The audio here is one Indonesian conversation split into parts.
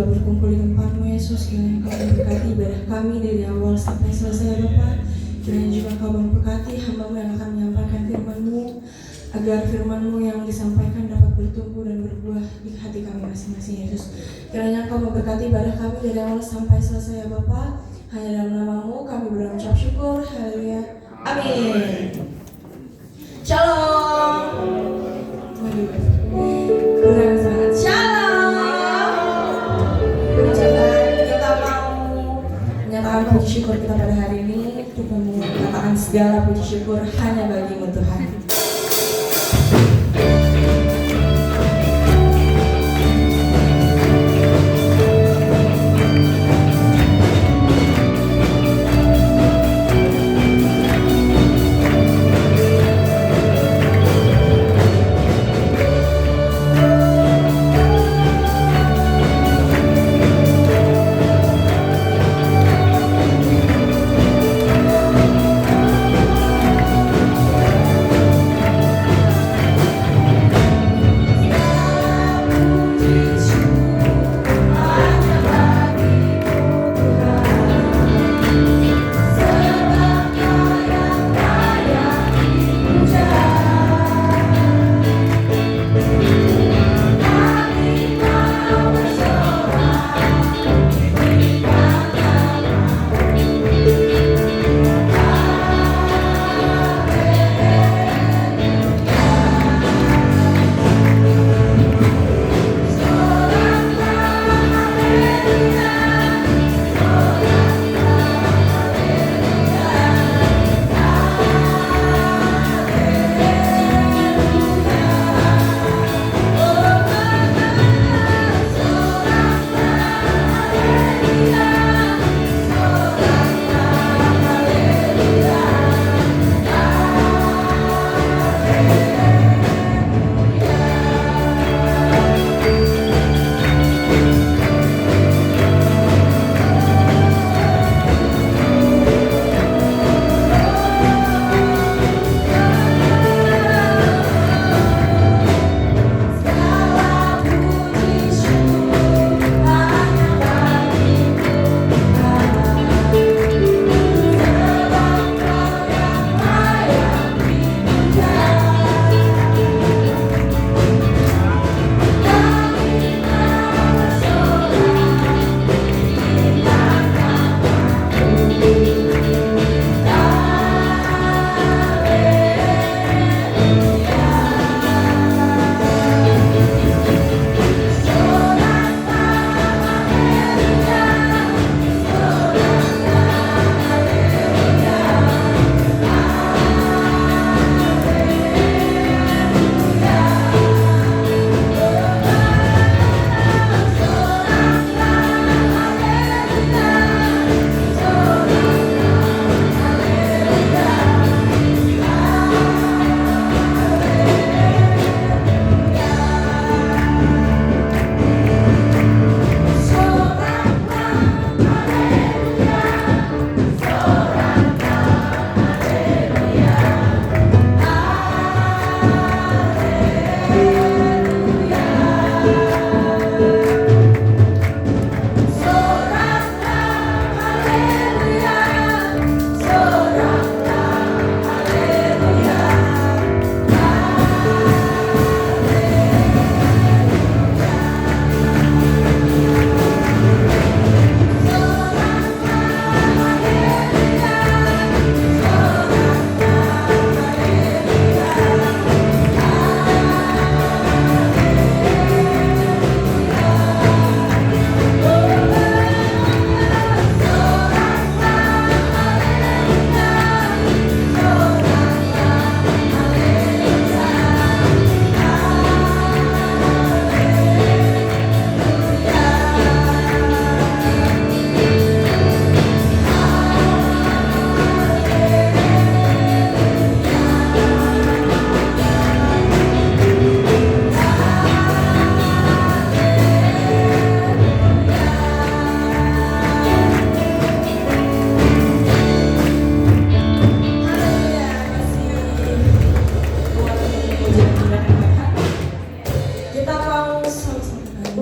telah berkumpul di tempat-Mu Yesus, kiranya Kau memberkati ibadah kami dari awal sampai selesai ya Bapa. Kiranya juga Kau memberkati hamba-Mu yang akan menyampaikan firman-Mu, agar firman-Mu yang disampaikan dapat bertumbuh dan berbuah di hati kami masing-masing Yesus. Kiranya Kau memberkati ibadah kami dari awal sampai selesai ya Bapa. Hanya dalam nama-Mu kami berdoa mengucap syukur. Haleluya. Amin. Shalom. Kurang semangat. Shalom. Kita mau menyatakan puji syukur kita pada hari ini. Kita menyatakan segala puji syukur hanya bagi-Mu Tuhan.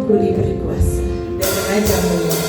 Ku diberi kuasa dari Rajamu.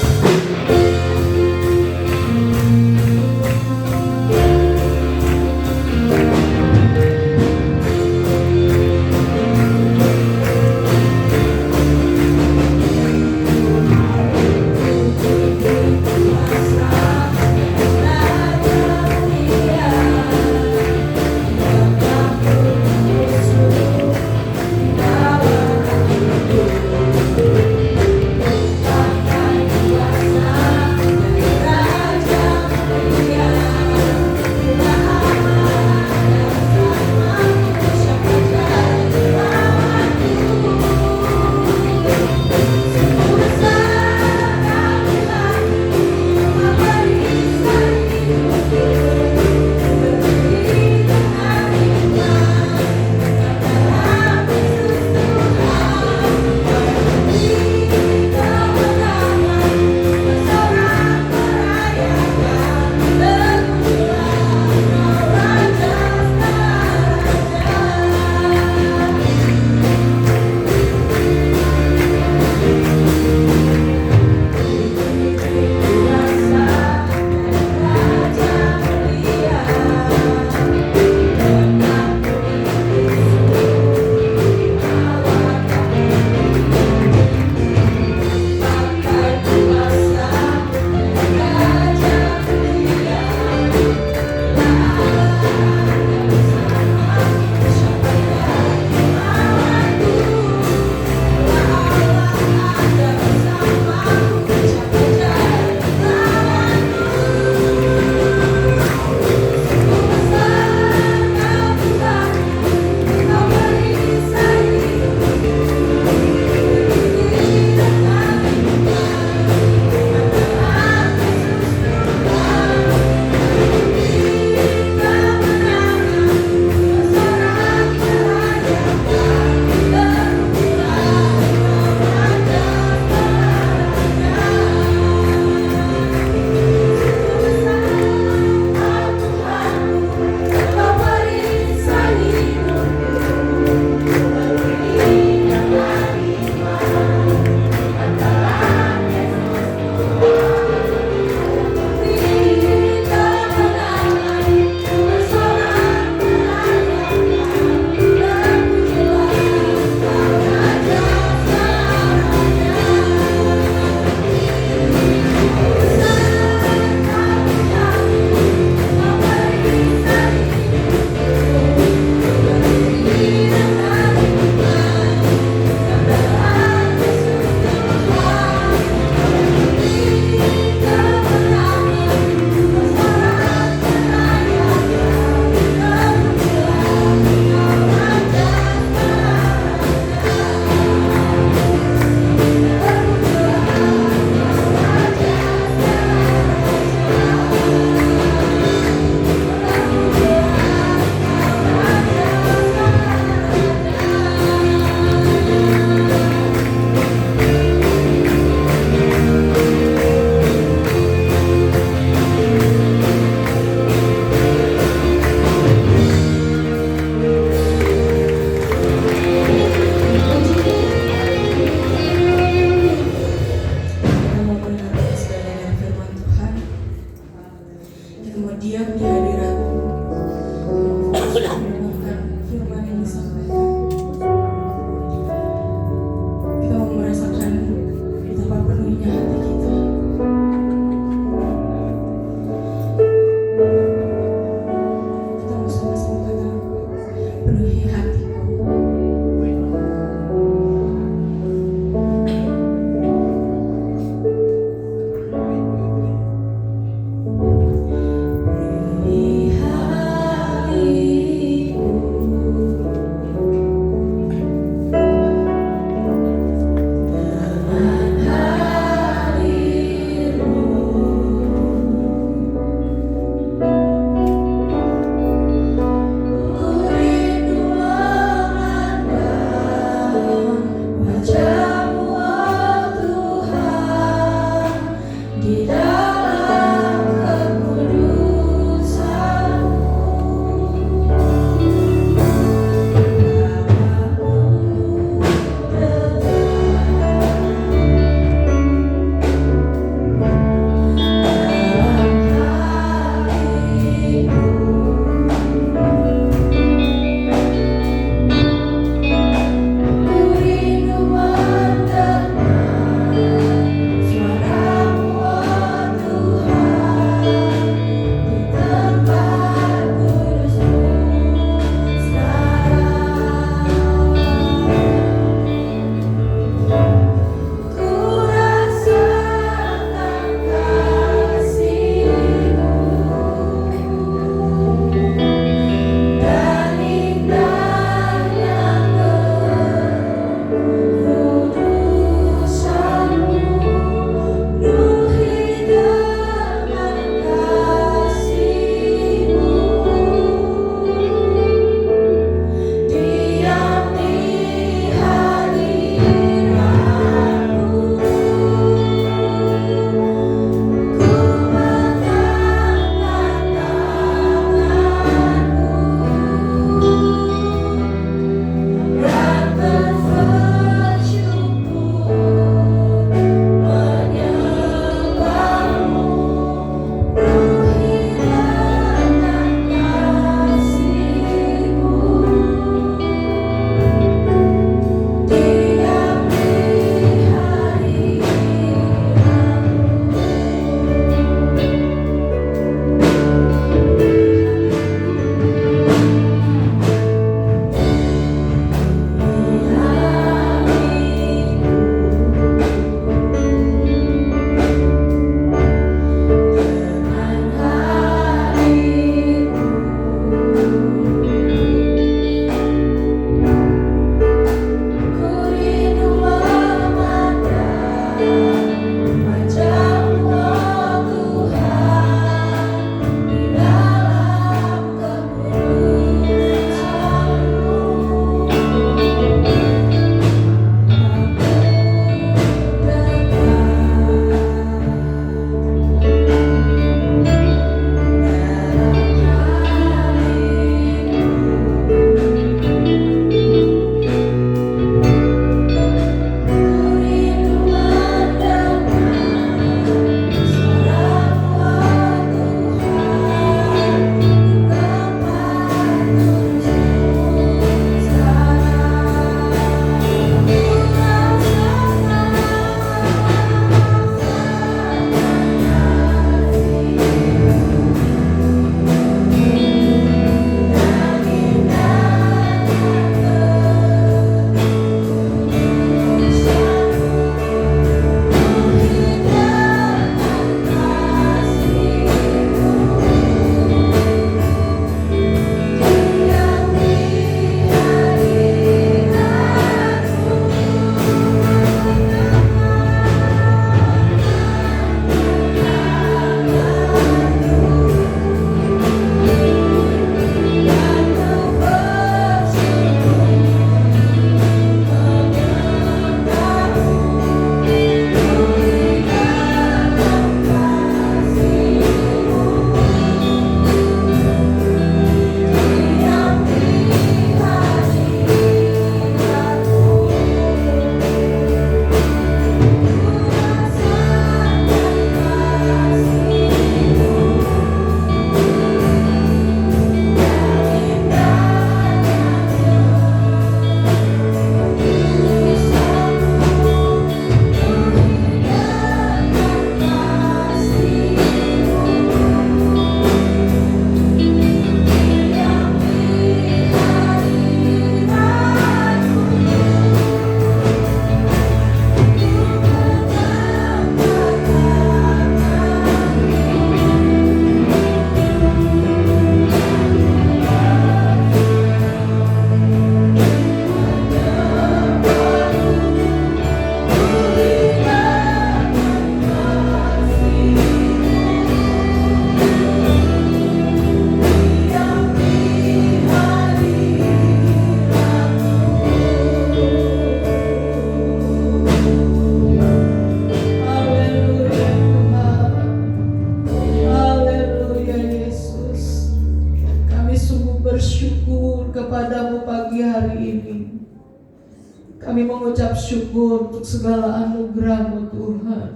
syukur untuk segala anugerah-Mu Tuhan.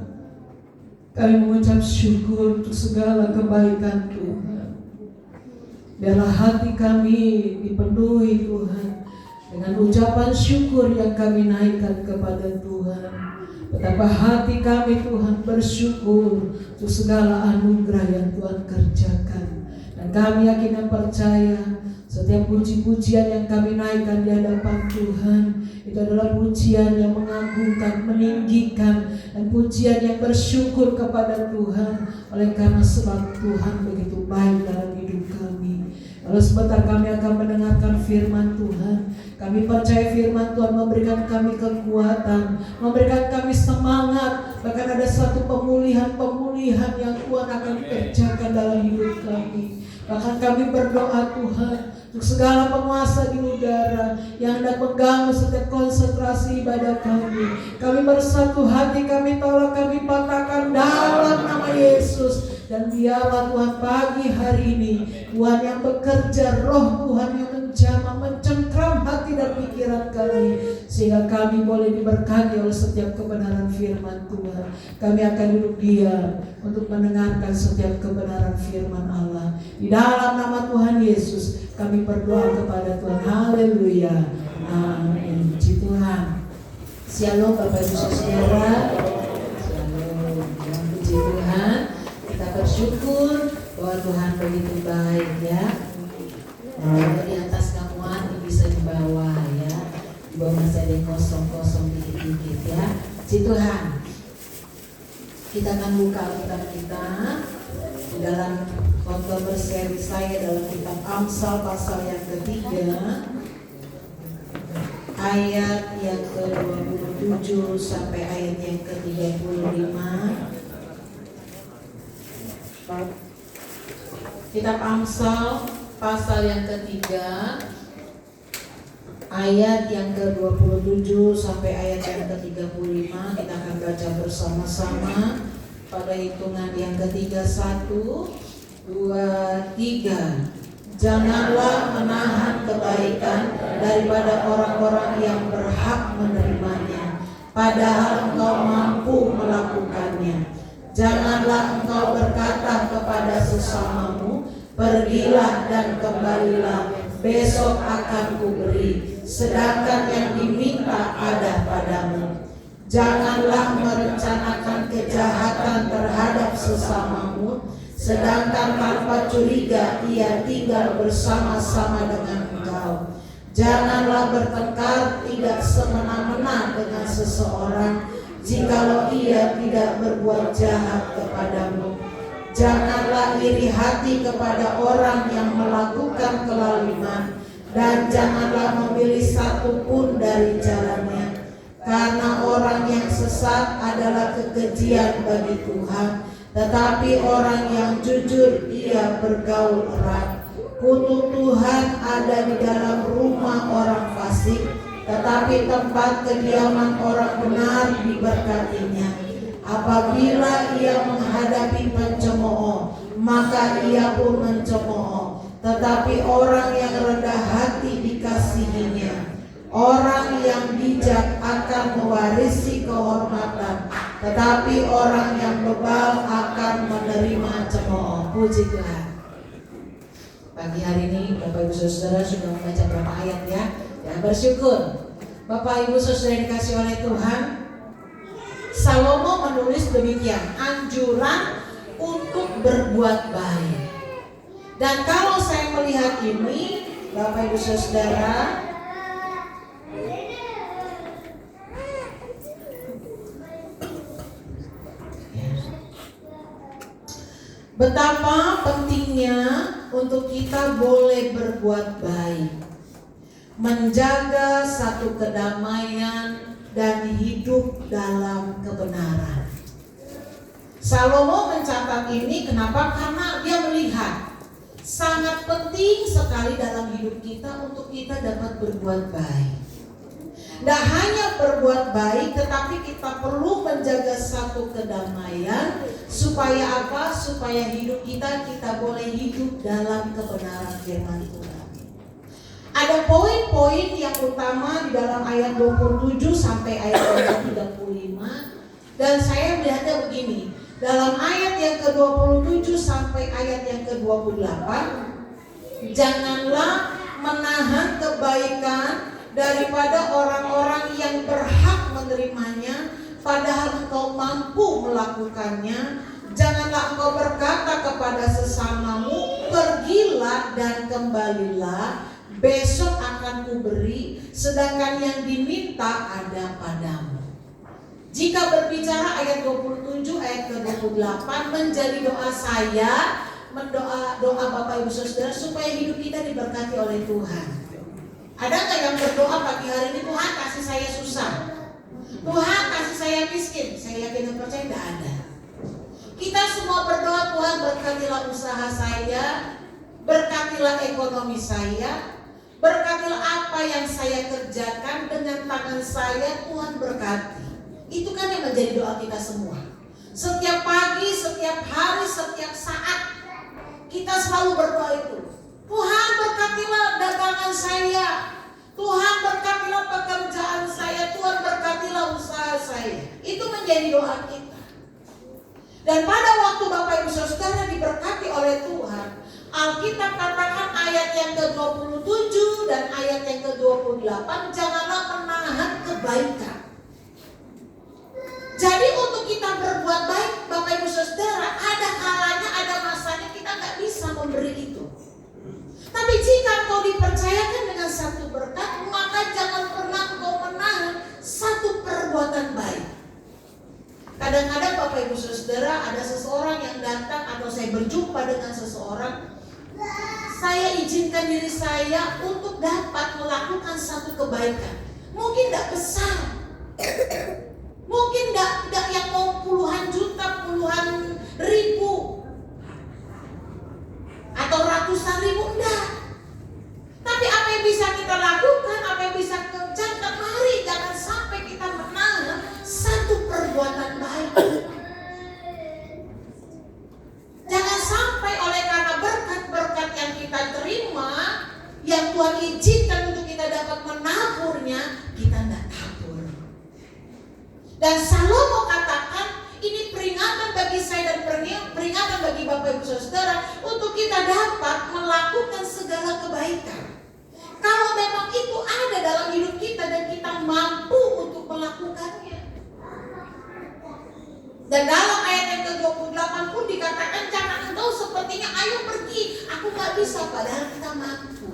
Kami mengucap syukur untuk segala kebaikan Tuhan. Biarlah hati kami dipenuhi Tuhan dengan ucapan syukur yang kami naikkan kepada Tuhan. Betapa hati kami Tuhan bersyukur untuk segala anugerah yang Tuhan kerjakan. Dan kami yakin dan percaya setiap puji-pujian yang kami naikkan di hadapan Tuhan itu adalah pujian yang mengagungkan, meninggikan, dan pujian yang bersyukur kepada Tuhan. Oleh karena sebab Tuhan begitu baik dalam hidup kami. Lalu sebentar kami akan mendengarkan firman Tuhan. Kami percaya firman Tuhan memberikan kami kekuatan, memberikan kami semangat. Bahkan ada satu pemulihan yang Tuhan akan kerjakan dalam hidup kami. Bahkan kami berdoa Tuhan untuk segala penguasa di udara yang hendak mengganggu setiap konsentrasi ibadah kami. Kami bersatu hati, kami tolak, kami patahkan dalam nama Yesus. Dan biarlah Tuhan pagi hari ini Tuhan yang bekerja, roh Tuhan yang menjamah, mencengkram hati dan pikiran kami, sehingga kami boleh diberkati oleh setiap kebenaran firman Tuhan. Kami akan duduk diam untuk mendengarkan setiap kebenaran firman Allah. Di dalam nama Tuhan Yesus kami berdoa kepada Tuhan. Haleluya. Amin. Puji Tuhan. Shalom Bapak Ibu Saudara. Shalom. Puji Tuhan. Kita bersyukur bahwa Tuhan begitu baik ya. Di atas kamuan bisa di bawah ya. Di bawah masih ada yang kosong-kosong dikit-dikit ya. Puji Tuhan. Kita akan buka Alkitab kita di dalam khotbah berseri saya dalam kitab Amsal pasal yang ketiga, ayat yang ke-27 sampai ayat yang ke-35. Kitab Amsal pasal yang ketiga, ayat yang ke-27 sampai ayat yang ke-35. Kita akan baca bersama-sama pada hitungan yang ketiga. 1, 2, 3. Janganlah menahan kebaikan daripada orang-orang yang berhak menerimanya, padahal engkau mampu melakukannya. Janganlah engkau berkata kepada sesamamu, pergilah dan kembalilah, besok akan kuberi, sedangkan yang diminta ada padamu. Janganlah merencanakan kejahatan terhadap sesamamu, sedangkan tanpa curiga ia tinggal bersama-sama dengan engkau. Janganlah bertengkar tidak semena-mena dengan seseorang, jikalau ia tidak berbuat jahat kepadamu. Janganlah iri hati kepada orang yang melakukan kelaliman, dan janganlah memilih satu pun dari jalannya, karena orang yang sesat adalah kekejian bagi Tuhan, tetapi orang yang jujur ia bergaul erat. Kutuk Tuhan ada di dalam rumah orang fasik, tetapi tempat kediaman orang benar diberkatinya. Apabila ia menghadapi pencemooh, maka ia pun mencemooh, tetapi orang yang rendah hati dikasihinya. Orang yang bijak akan mewarisi kehormatan, tetapi orang yang bebal akan menerima cemooh. Puji Tuhan. Pagi hari ini Bapak Ibu Saudara sudah membaca berapa ayat ya? Ya, bersyukur. Bapak Ibu Saudara dikasih oleh Tuhan, Salomo menulis demikian, anjuran untuk berbuat baik. Dan kalau saya melihat ini, Bapak Ibu Saudara, betapa pentingnya untuk kita boleh berbuat baik, menjaga satu kedamaian dan hidup dalam kebenaran. Salomo mencatat ini kenapa? Karena dia melihat sangat penting sekali dalam hidup kita untuk kita dapat berbuat baik. Tidak hanya berbuat baik, tetapi kita perlu menjaga satu kedamaian. Supaya apa? Supaya hidup kita boleh hidup dalam kebenaran firman Tuhan. Ada poin-poin yang utama di dalam ayat 27 sampai ayat 35. Dan saya melihatnya begini, dalam ayat yang ke-27 sampai ayat yang ke-28, janganlah menahan kebaikan daripada orang-orang yang berhak menerimanya, padahal engkau mampu melakukannya. Janganlah engkau berkata kepada sesamamu, pergilah dan kembalilah, besok akan kuberi, sedangkan yang diminta ada padamu. Jika berbicara ayat 27, ayat ke-28 menjadi doa saya, doa Bapak Ibu Saudara supaya hidup kita diberkati oleh Tuhan. Ada nggak yang berdoa pagi hari ini, Tuhan kasih saya susah, Tuhan kasih saya miskin? Saya yakin dan percaya tidak ada. Kita semua berdoa, Tuhan berkatilah usaha saya, berkatilah ekonomi saya, berkatilah apa yang saya kerjakan dengan tangan saya, Tuhan berkati. Itu kan yang menjadi doa kita semua. Setiap pagi, setiap hari, setiap saat kita selalu berdoa itu. Tuhan berkatilah dagangan saya, Tuhan berkatilah pekerjaan saya, Tuhan berkatilah usaha saya. Itu menjadi doa kita. Dan pada waktu Bapak Ibu Saudara diberkati oleh Tuhan, Alkitab katakan ayat yang ke-27 dan ayat yang ke-28, janganlah menahan kebaikan. Jadi untuk kita berbuat baik, Bapak Ibu Saudara, ada kalanya, ada masanya kita nggak bisa memberi itu. Tapi jika engkau dipercayakan dengan satu berkat, maka jangan pernah engkau menahan satu perbuatan baik. Kadang-kadang Bapak Ibu Saudara, ada seseorang yang datang atau saya berjumpa dengan seseorang, saya izinkan diri saya untuk dapat melakukan satu kebaikan. Mungkin tidak besar, mungkin tidak yang mau puluhan juta, puluhan ribu, atau ratusan ribu, enggak. Tapi apa yang bisa kita lakukan, apa yang bisa kerjakan, mari jangan sampai kita menahan satu perbuatan baik. Jangan sampai oleh karena berkat-berkat yang kita terima, yang Tuhan izinkan untuk kita dapat menaburnya, kita tidak tabur. Dan Salomo katakan, ini peringatan bagi saya dan peringatan bagi Bapak Ibu Saudara untuk kita dapat melakukan segala kebaikan. Kalau memang itu ada dalam hidup kita dan kita mampu untuk melakukannya. Dan dalam ayat yang ke-28 pun dikatakan, jangan engkau sepertinya ayo pergi, aku gak bisa, padahal kita mampu.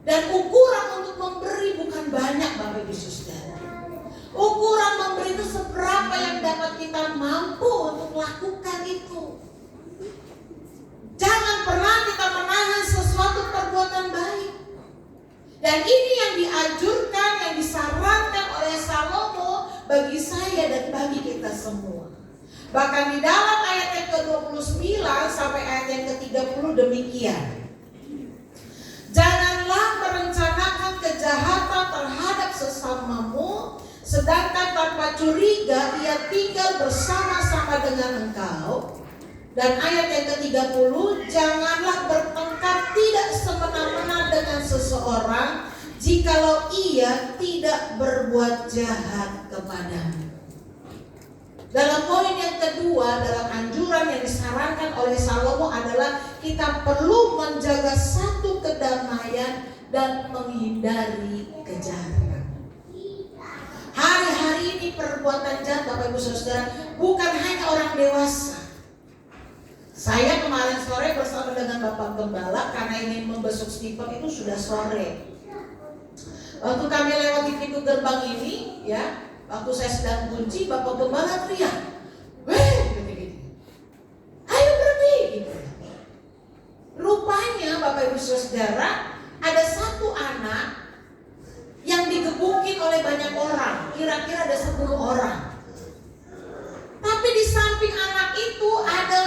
Dan ukuran untuk memberi bukan banyak Bapak Ibu Saudara. Ukuran memberi itu seberapa yang dapat kita mampu untuk melakukan itu. Jangan pernah kita menahan sesuatu perbuatan baik. Dan ini yang dianjurkan, yang disarankan oleh Salomo bagi saya dan bagi kita semua. Bahkan di dalam ayat yang ke-29 sampai ayat yang ke-30 demikian. Janganlah merencanakan kejahatan terhadap sesamamu, sedangkan tanpa curiga ia tinggal bersama-sama dengan engkau. Dan ayat yang ke-30, janganlah bertengkar tidak semena-mena dengan seseorang, jikalau ia tidak berbuat jahat kepadamu. Dalam poin yang kedua, dalam anjuran yang disarankan oleh Salomo adalah kita perlu menjaga satu kedamaian dan menghindari kejahatan. Hari-hari ini perbuatan jahat Bapak Ibu Saudara bukan hanya orang dewasa. Saya kemarin sore bersama dengan Bapak Gembala karena ingin membesuk Stephen itu sudah sore. Waktu kami lewati pintu gerbang ini, ya, waktu saya sedang kunci, Bapak Gembala teriak, "Weh, gitu-gitu. Ayo pergi!" Gitu. Rupanya Bapak Ibu Saudara, ada satu anak yang digebukin oleh banyak orang, kira-kira ada 10 orang. Tapi di samping anak itu ada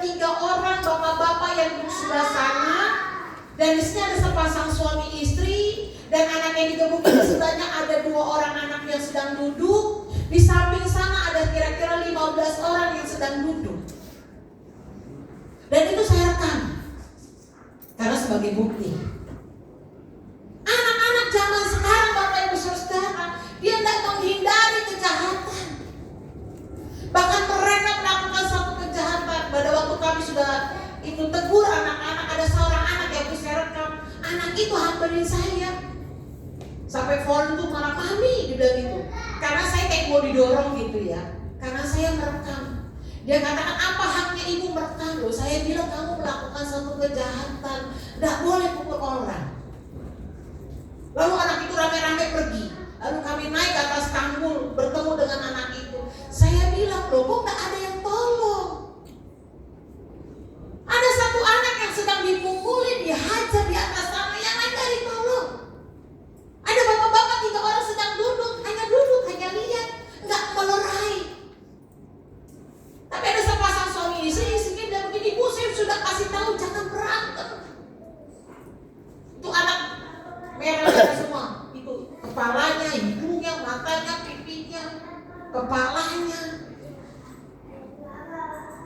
3 orang bapak-bapak yang duduk sebelah sana, dan di sini ada sepasang suami istri, dan anak yang digebukin di sebelahnya ada 2 orang anak yang sedang duduk. Di samping sana ada kira-kira 15 orang yang sedang duduk. Dan itu saya rekam karena sebagai bukti. sudah itu tegur anak-anak. Ada seorang anak yang saya rekam, anak itu hamperin saya sampai phone tuh marah, "Mami," dia bilang gitu, karena saya kayak mau didorong gitu ya, karena saya merekam. Dia katakan, "Apa haknya ibu merekam?" Loh, saya bilang, "Kamu melakukan satu kejahatan, tidak boleh pukul orang." Lalu anak itu rame-rame pergi. Lalu kami naik ke atas tanggul bertemu dengan anak itu. Saya bilang, "Loh, kok nggak ada yang tolong?" Ada satu anak yang sedang dipukulin, dihajar di atas sana, yang lain nggak ditolong. Ada bapak-bapak 3 orang sedang duduk, hanya lihat, nggak melerai. Tapi ada sepasang suami istri dan begini, "Bu, saya sudah kasih tahu jangan berantem." Itu anak merah-merah semua, itu kepalanya, hidungnya, matanya, pipinya, kepalanya.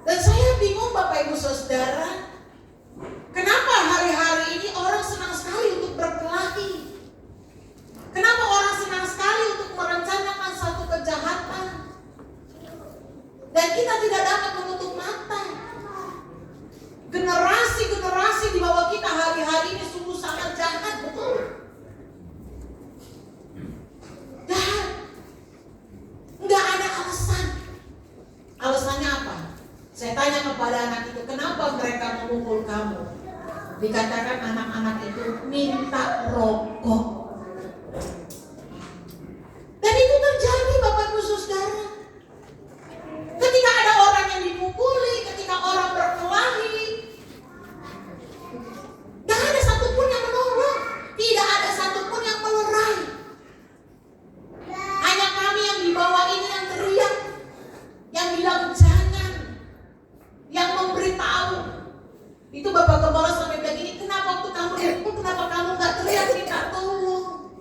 Dan saya bingung Bapak Ibu Saudara, kenapa hari-hari ini orang senang sekali untuk berkelahi? Kenapa orang senang sekali untuk merencanakan satu kejahatan? Dan kita tidak dapat menutup mata. Generasi-generasi di bawah kita hari-hari ini sungguh sangat jahat, betul. Jahat. Nggak ada alasan. Alasannya apa? Saya tanya kepada anak itu, "Kenapa mereka memukul kamu?" Dikatakan anak-anak itu minta rokok. Dan itu terjadi Bapak Ibu Saudara. Ketika ada orang yang dipukuli, ketika orang berkelahi, gak ada satupun yang menolong, tidak ada satupun yang melerai. Hanya kami yang di bawah ini yang teriak, yang bilang jangan, yang memberitahu. Itu Bapak Gembala sampai bilang ini, "Kenapa waktu kamu dipukul, kenapa kamu gak teriak minta tolong?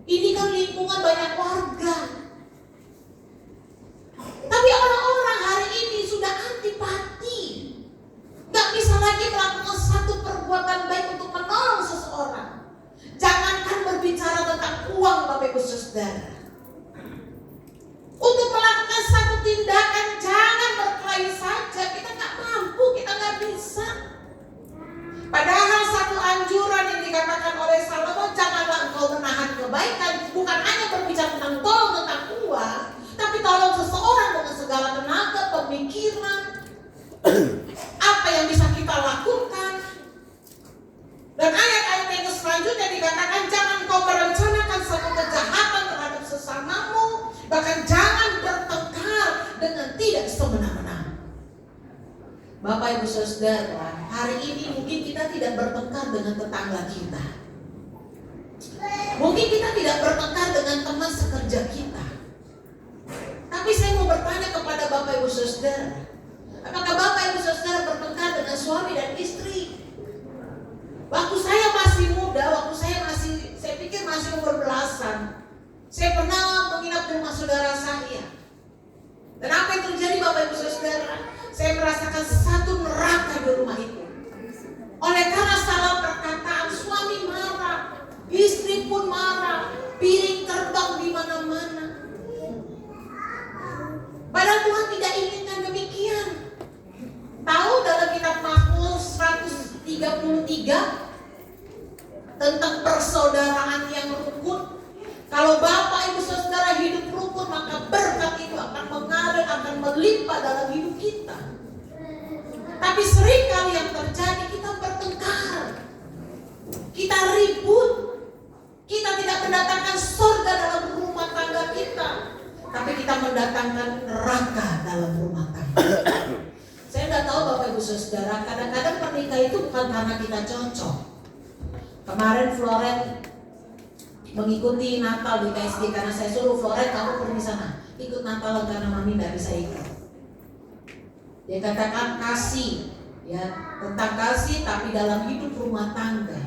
Ini kan lingkungan banyak warga." Tapi orang-orang hari ini sudah antipati, gak bisa lagi melakukan satu perbuatan baik untuk menolong seseorang. Jangankan berbicara tentang uang Bapak Ibu Saudara, untuk melakukan satu tindakan jangan berkelahi saja, kita gak mampu, kita gak bisa. Padahal satu anjuran yang dikatakan oleh Salomo, "Janganlah engkau menahan kebaikan." Bukan hanya berbicara tentang tolong tentang uang, tapi tolong seseorang dengan segala tenaga, pemikiran, apa yang bisa kita lakukan. Dan ayat-ayat yang selanjutnya dikatakan, "Jangan kau merencanakan satu kejahatan terhadap sesamamu, bahkan jangan bertengkar dengan tidak semena-mena." Bapak Ibu Saudara, hari ini mungkin kita tidak bertengkar dengan tetangga kita. Mungkin kita tidak bertengkar dengan teman sekerja kita. Tapi saya mau bertanya kepada Bapak Ibu Saudara, apakah Bapak Ibu Saudara bertengkar dengan suami dan istri? Waktu saya masih muda, saya pikir masih umur belasan, saya pernah menginap di rumah saudara saya. Dan apa yang terjadi Bapak Ibu Saudara? Saya merasakan satu neraka di rumah itu. Oleh karena salah perkataan, suami marah, istri pun marah, piring terbang di mana-mana. Padahal Tuhan tidak inginkan demikian. Tahu dalam kitab Mazmur 133 tentang persaudaraan yang rukun. Kalau Bapak Ibu Saudara hidup rukun, maka berkat itu akan mengalir, akan melimpah dalam hidup kita. Tapi seringkali yang terjadi, kita bertengkar, kita ribut, kita tidak mendatangkan surga dalam rumah tangga kita, tapi kita mendatangkan neraka dalam rumah tangga. Saya tidak tahu Bapak Ibu Saudara, kadang-kadang pernikah itu bukan karena kita cocok. Kemarin Floren mengikuti Natal di KSD, karena saya suruh Floren, "Kamu pergi sana, ikut Natal karena Mami tidak bisa ikut." Dia katakan kasih, ya, tentang kasih tapi dalam hidup rumah tangga.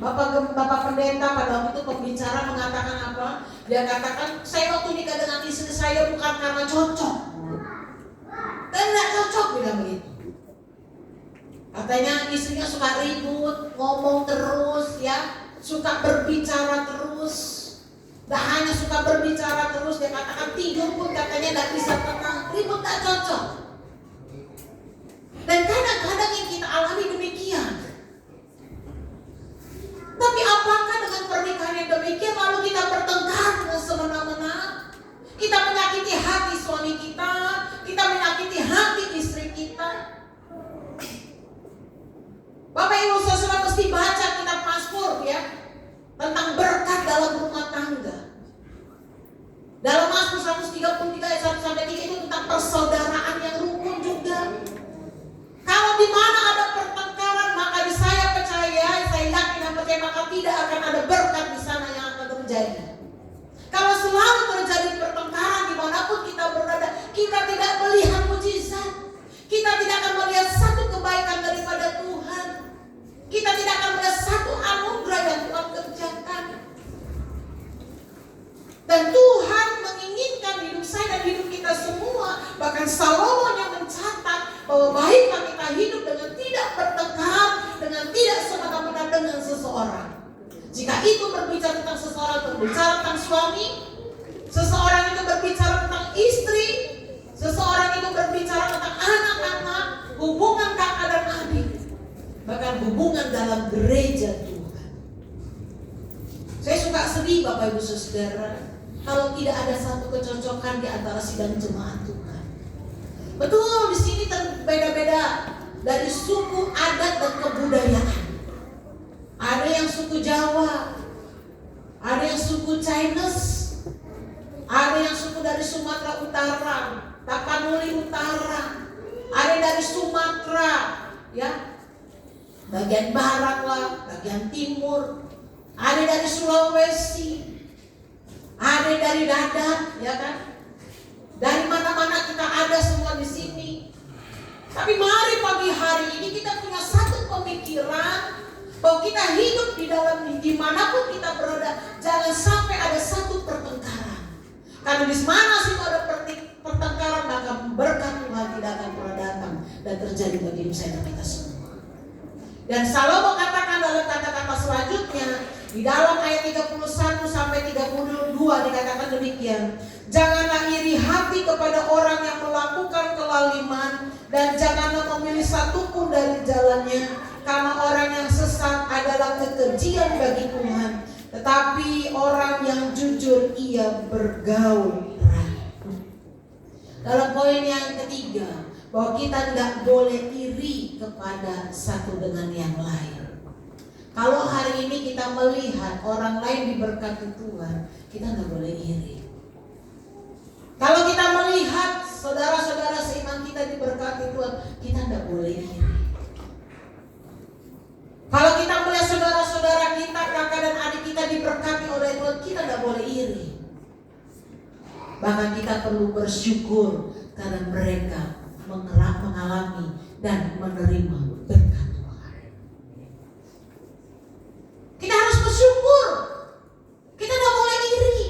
Bapak pendeta pada waktu itu pembicara mengatakan apa? Dia katakan, "Saya waktu nikah dengan istri saya bukan karena cocok." Dan tidak cocok, bilang begitu. Katanya istrinya suka ribut, ngomong terus, ya, suka berbicara terus. Tidak hanya suka berbicara terus, dia katakan tidur pun katanya tidak bisa tenang, ribut, tidak cocok. alami demikian. Tapi apakah dengan pernikahan yang demikian lalu kita bertengkar dengan semena-mena? Kita menyakiti hati suami kita, kita menyakiti hati istri kita. Bapak Ibu Saudara mesti baca kitab Mazmur ya, tentang berkat dalam rumah tangga. Dalam Mazmur 133 ayat 1 sampai 3 itu tentang persaudaraan yang rukun juga. Kalau di mana ada pertengkaran, maka saya percaya, saya yakin dan percaya, maka tidak akan ada berkat di sana yang akan terjadi. Kalau selalu terjadi pertengkaran dimanapun kita berada, kita tidak melihat mujizat, kita tidak akan melihat satu kebaikan daripada Tuhan, kita tidak akan melihat satu anugerah yang Tuhan kerjakan. Dan Tuhan menginginkan hidup saya dan hidup kita semua. Bahkan Salomo yang mencatat bahwa baiklah kita hidup dengan tidak bertengkar, dengan tidak semena-mena dengan seseorang. Jika itu berbicara tentang seseorang, berbicara tentang suami, seseorang itu berbicara tentang istri, seseorang itu berbicara tentang anak-anak, hubungan kakak dan adik, bahkan hubungan dalam gereja Tuhan. Saya suka sedih Bapak Ibu Saudara, kalau tidak ada satu kecocokan di antara sidang jemaat Tuhan. Betul, di sini berbeda-beda dari suku, adat dan kebudayaan. Ada yang suku Jawa, ada yang suku Chinese, ada yang suku dari Sumatera Utara, Tapanuli Utara, ada dari Sumatera, ya, bagian barat lah, bagian timur, ada dari Sulawesi, ada dari Dadar, ya kan? Dari mana-mana kita ada semua di sini. Tapi mari pagi hari ini kita punya satu pemikiran bahwa kita hidup di dalam dimanapun kita berada, jangan sampai ada satu pertengkaran. Karena di mana sih ada pertengkaran, maka berkat Tuhan tidak akan pernah datang dan terjadi bagi hidup saya dan kita semua. Dan Salomo katakan dalam kata-kata selanjutnya, di dalam ayat 31 sampai 32 dikatakan demikian. Janganlah iri hati kepada orang yang melakukan kelaliman, dan janganlah memilih satupun dari jalannya. Karena orang yang sesat adalah kekejian bagi Tuhan, tetapi orang yang jujur ia bergaul rapi. Dalam poin yang ketiga, bahwa kita tidak boleh iri kepada satu dengan yang lain. Kalau hari ini kita melihat orang lain diberkati Tuhan, kita tidak boleh iri. Kalau kita melihat saudara-saudara seiman kita diberkati Tuhan, kita tidak boleh iri. Kalau kita melihat saudara-saudara kita, kakak dan adik kita diberkati oleh Tuhan, kita tidak boleh iri. Bahkan kita perlu bersyukur karena mereka mengalami dan menerima berkat Tuhan. Kita harus bersyukur. Kita tidak boleh iri.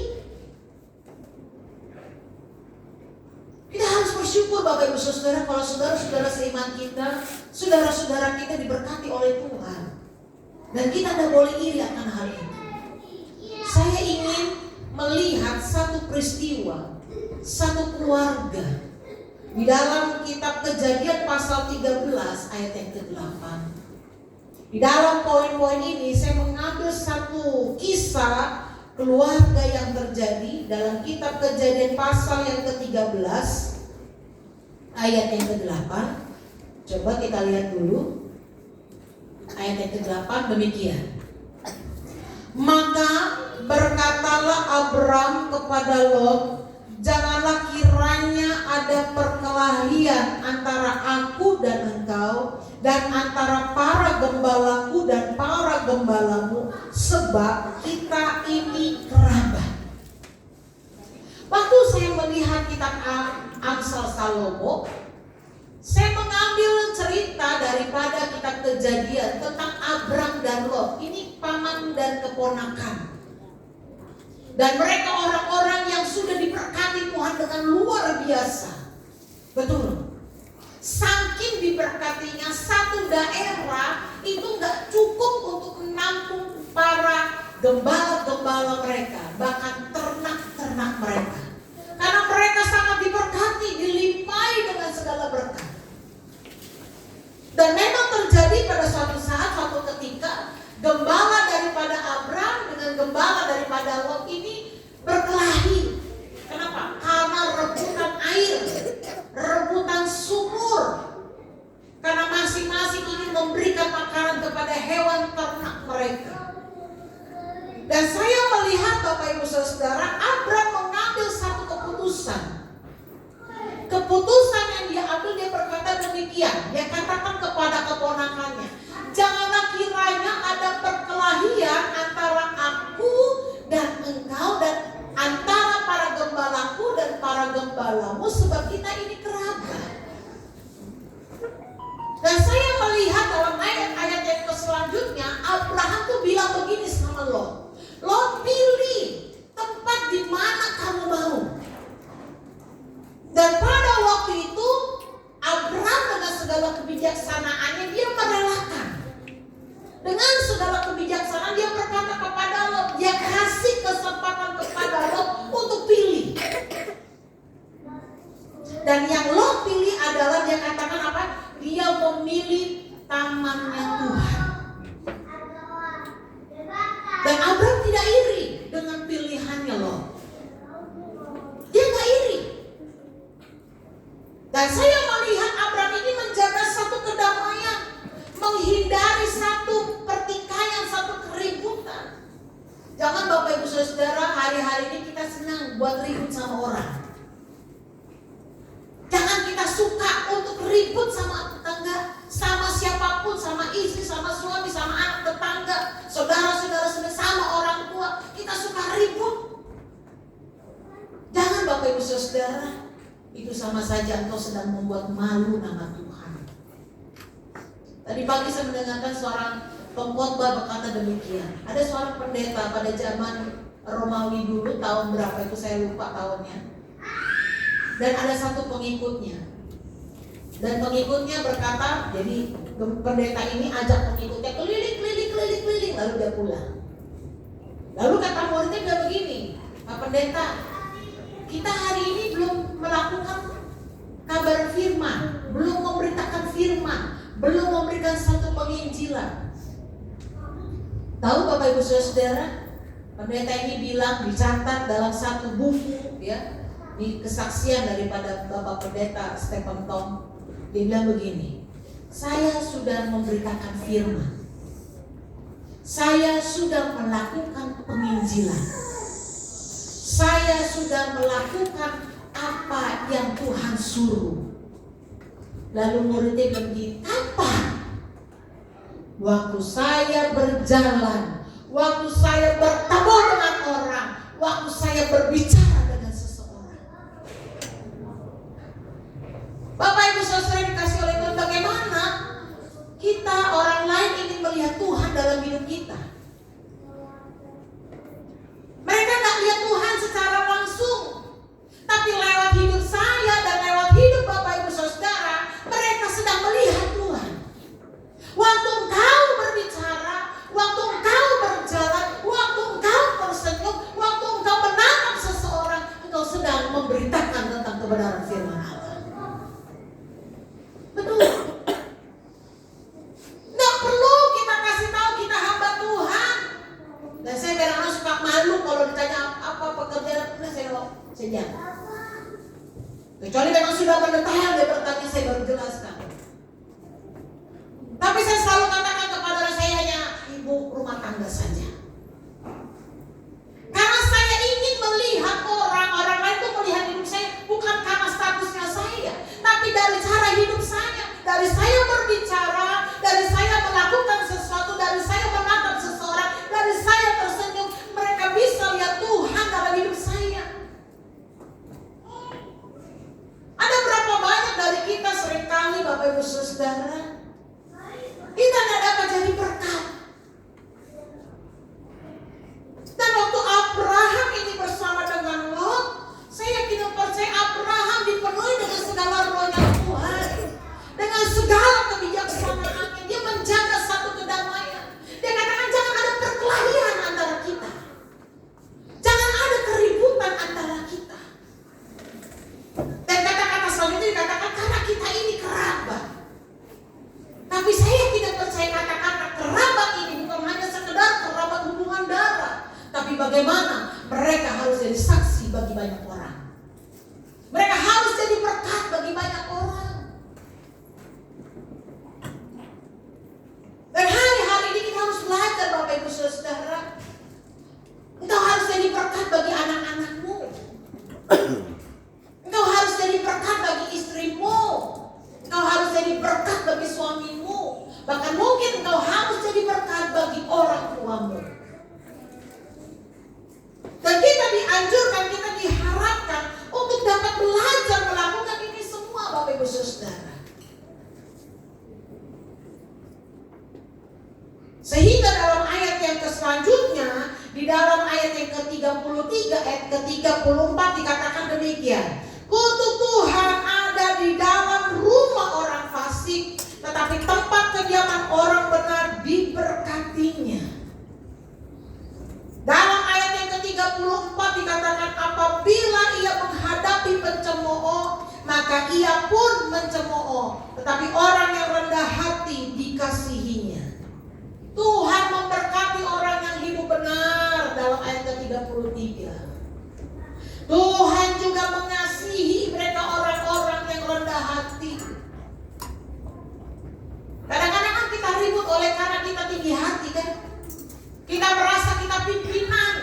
Kita harus bersyukur Bapak Ibu Saudara, kalau saudara-saudara seiman kita, saudara-saudara kita diberkati oleh Tuhan. Dan kita tidak boleh iri akan hal itu. Saya ingin melihat satu peristiwa, satu keluarga di dalam kitab Kejadian pasal 13 ayat yang ke-8. Di dalam poin-poin ini saya mengambil satu kisah keluarga yang terjadi dalam kitab Kejadian pasal yang ke-13 ayat yang ke-8. Coba kita lihat dulu. Ayat yang ke-8 demikian. Maka berkatalah Abram kepada Lot, janganlah kiranya ada perkelahian antara aku dan engkau, dan antara para gembalaku dan para gembalamu, sebab kita ini kerabat. Waktu saya melihat kitab Amsal Salomo, saya mengambil cerita daripada kitab Kejadian tentang Abram dan Lot. Ini paman dan keponakan. Dan mereka orang-orang yang sudah diberkati Tuhan dengan luar biasa. Betul. Saking diberkatinya, satu daerah itu gak cukup untuk menampung para gembala-gembala mereka, bahkan ternak-ternak mereka. Karena mereka sangat diberkati, dilimpahi dengan segala berkat. Dan memang terjadi kebenarannya. Janganlah kiranya ada perkelahian antara aku dan engkau, dan antara para gembalaku dan para gembalamu, sebab kita ini kerabat. Dan saya melihat dalam ayat-ayat yang selanjutnya, Abraham tuh bilang begini sama Lot. Lot, pilih tempat di mana kamu mau. Dan pada waktu itu Abraham dengan segala kebijaksanaannya dia merelakan. Dengan segala kebijaksanaan dia berkata kepada Lot, dia kasih kesempatan kepada Lot untuk pilih. Dan yang Lot pilih adalah, dia katakan apa? Dia memilih tamannya Tuhan. Dan Abraham tidak iri dengan pilihannya Lot. Dia gak iri. Dan saya melihat Abraham ini menjaga satu kedamaian, menghindari satu pertikaian, satu keributan. Jangan Bapak Ibu Saudara, hari-hari ini kita senang buat ribut sama orang. Jangan kita suka untuk ribut sama tetangga, sama siapapun, sama istri, sama suami, sama anak tetangga, saudara-saudara, sama orang tua. Kita suka ribut. Jangan Bapak Ibu Saudara, itu sama saja engkau sedang membuat malu nama Tuhan. Tadi pagi saya mendengarkan seorang pengkhotbah berkata demikian. Ada seorang pendeta pada zaman Romawi dulu, tahun berapa itu saya lupa tahunnya. Dan ada satu pengikutnya. Dan pengikutnya berkata, jadi pendeta ini ajak pengikutnya keliling, lalu dia pulang. Lalu kata muridnya dia begini, Pak Pendeta, kita hari ini belum melakukan kabar firman, belum memberitakan firman, belum memberikan satu penginjilan. Tahu Bapak Ibu Saudara, pendeta ini bilang, dicatat dalam satu buku ya, di kesaksian daripada Bapak Pendeta Stephen Tong. Dia bilang begini, saya sudah memberitakan firman, saya sudah melakukan penginjilan, saya sudah melakukan apa yang Tuhan suruh. Lalu muridnya bilang begini, kapan? Waktu saya berjalan, waktu saya bertemu dengan orang, waktu saya berbicara dengan seseorang. Bapak Ibu Saudara dikasih oleh Tuhan, bagaimana kita orang lain ingin melihat Tuhan dalam hidup kita? Mereka gak lihat Tuhan secara langsung, tapi lewat hidup saya dan lewat hidup Bapak Ibu Saudara, mereka sedang melihat Tuhan. Waktu engkau berbicara, waktu engkau berjalan, waktu engkau tersenyum, waktu engkau menatap seseorang, engkau sedang memberitakan tentang kebenaran firman Allah. Betul. Nggak perlu kita kasih tahu kita hamba Tuhan. Dan saya kadang-kadang suka malu kalau ditanya apa pekerjaan, saya diam. Kecuali memang sudah mendetail dia bertanya, saya baru jelaskan. Tapi saya selalu katakan kepada saya hanya ibu rumah tangga saja. Karena saya ingin melihat orang lain itu melihat hidup saya bukan karena statusnya saya, tapi dari cara hidup saya, dari saya berbicara, dari saya melakukan sesuatu, dari saya menatap seseorang, dari saya tersenyum, mereka bisa lihat Tuhan dalam hidup saya. Ada berapa banyak dari kita seringkali Bapak Ibu Saudara, kita tidak dapat jadi berkat. Dan waktu Abraham ini bersama dengan Lot, saya yakin dan percaya Abraham dipenuhi dengan segala rohnya Tuhan, dengan segala kebijaksanaannya. Dia menjaga satu kedamaian. Dia katakan jangan ada perkelahian antara kita, jangan ada keributan antara kita. Dan kata-kata selanjutnya dikatakan karena kita ini kerabat. Tapi saya tidak percaya kata-kata kerabat ini bukan hanya sekedar kerabat hubungan darah, tapi bagaimana mereka harus jadi saksi bagi banyak orang. Mereka harus jadi berkat bagi banyak orang. Dan hari-hari ini kita harus belajar Bapak Ibu Saudara. Engkau harus jadi berkat bagi anak-anakmu. Engkau harus jadi berkat bagi istrimu. Engkau harus jadi berkat bagi suamimu. Bahkan 34 dikatakan demikian. Kutuk Tuhan ada di dalam rumah orang fasik, tetapi tempat kediaman orang benar diberkatinya. Dalam ayat yang ke-34 dikatakan apabila ia menghadapi pencemooh, maka ia pun mencemooh, tetapi orang yang rendah hati dikasihinya. Tuhan memberkati orang yang hidup benar dalam ayat ke-33. Tuhan juga mengasihi mereka orang-orang yang rendah hati. Kadang-kadang kan kita ribut oleh karena kita tinggi hati kan. Kita merasa kita pimpinan.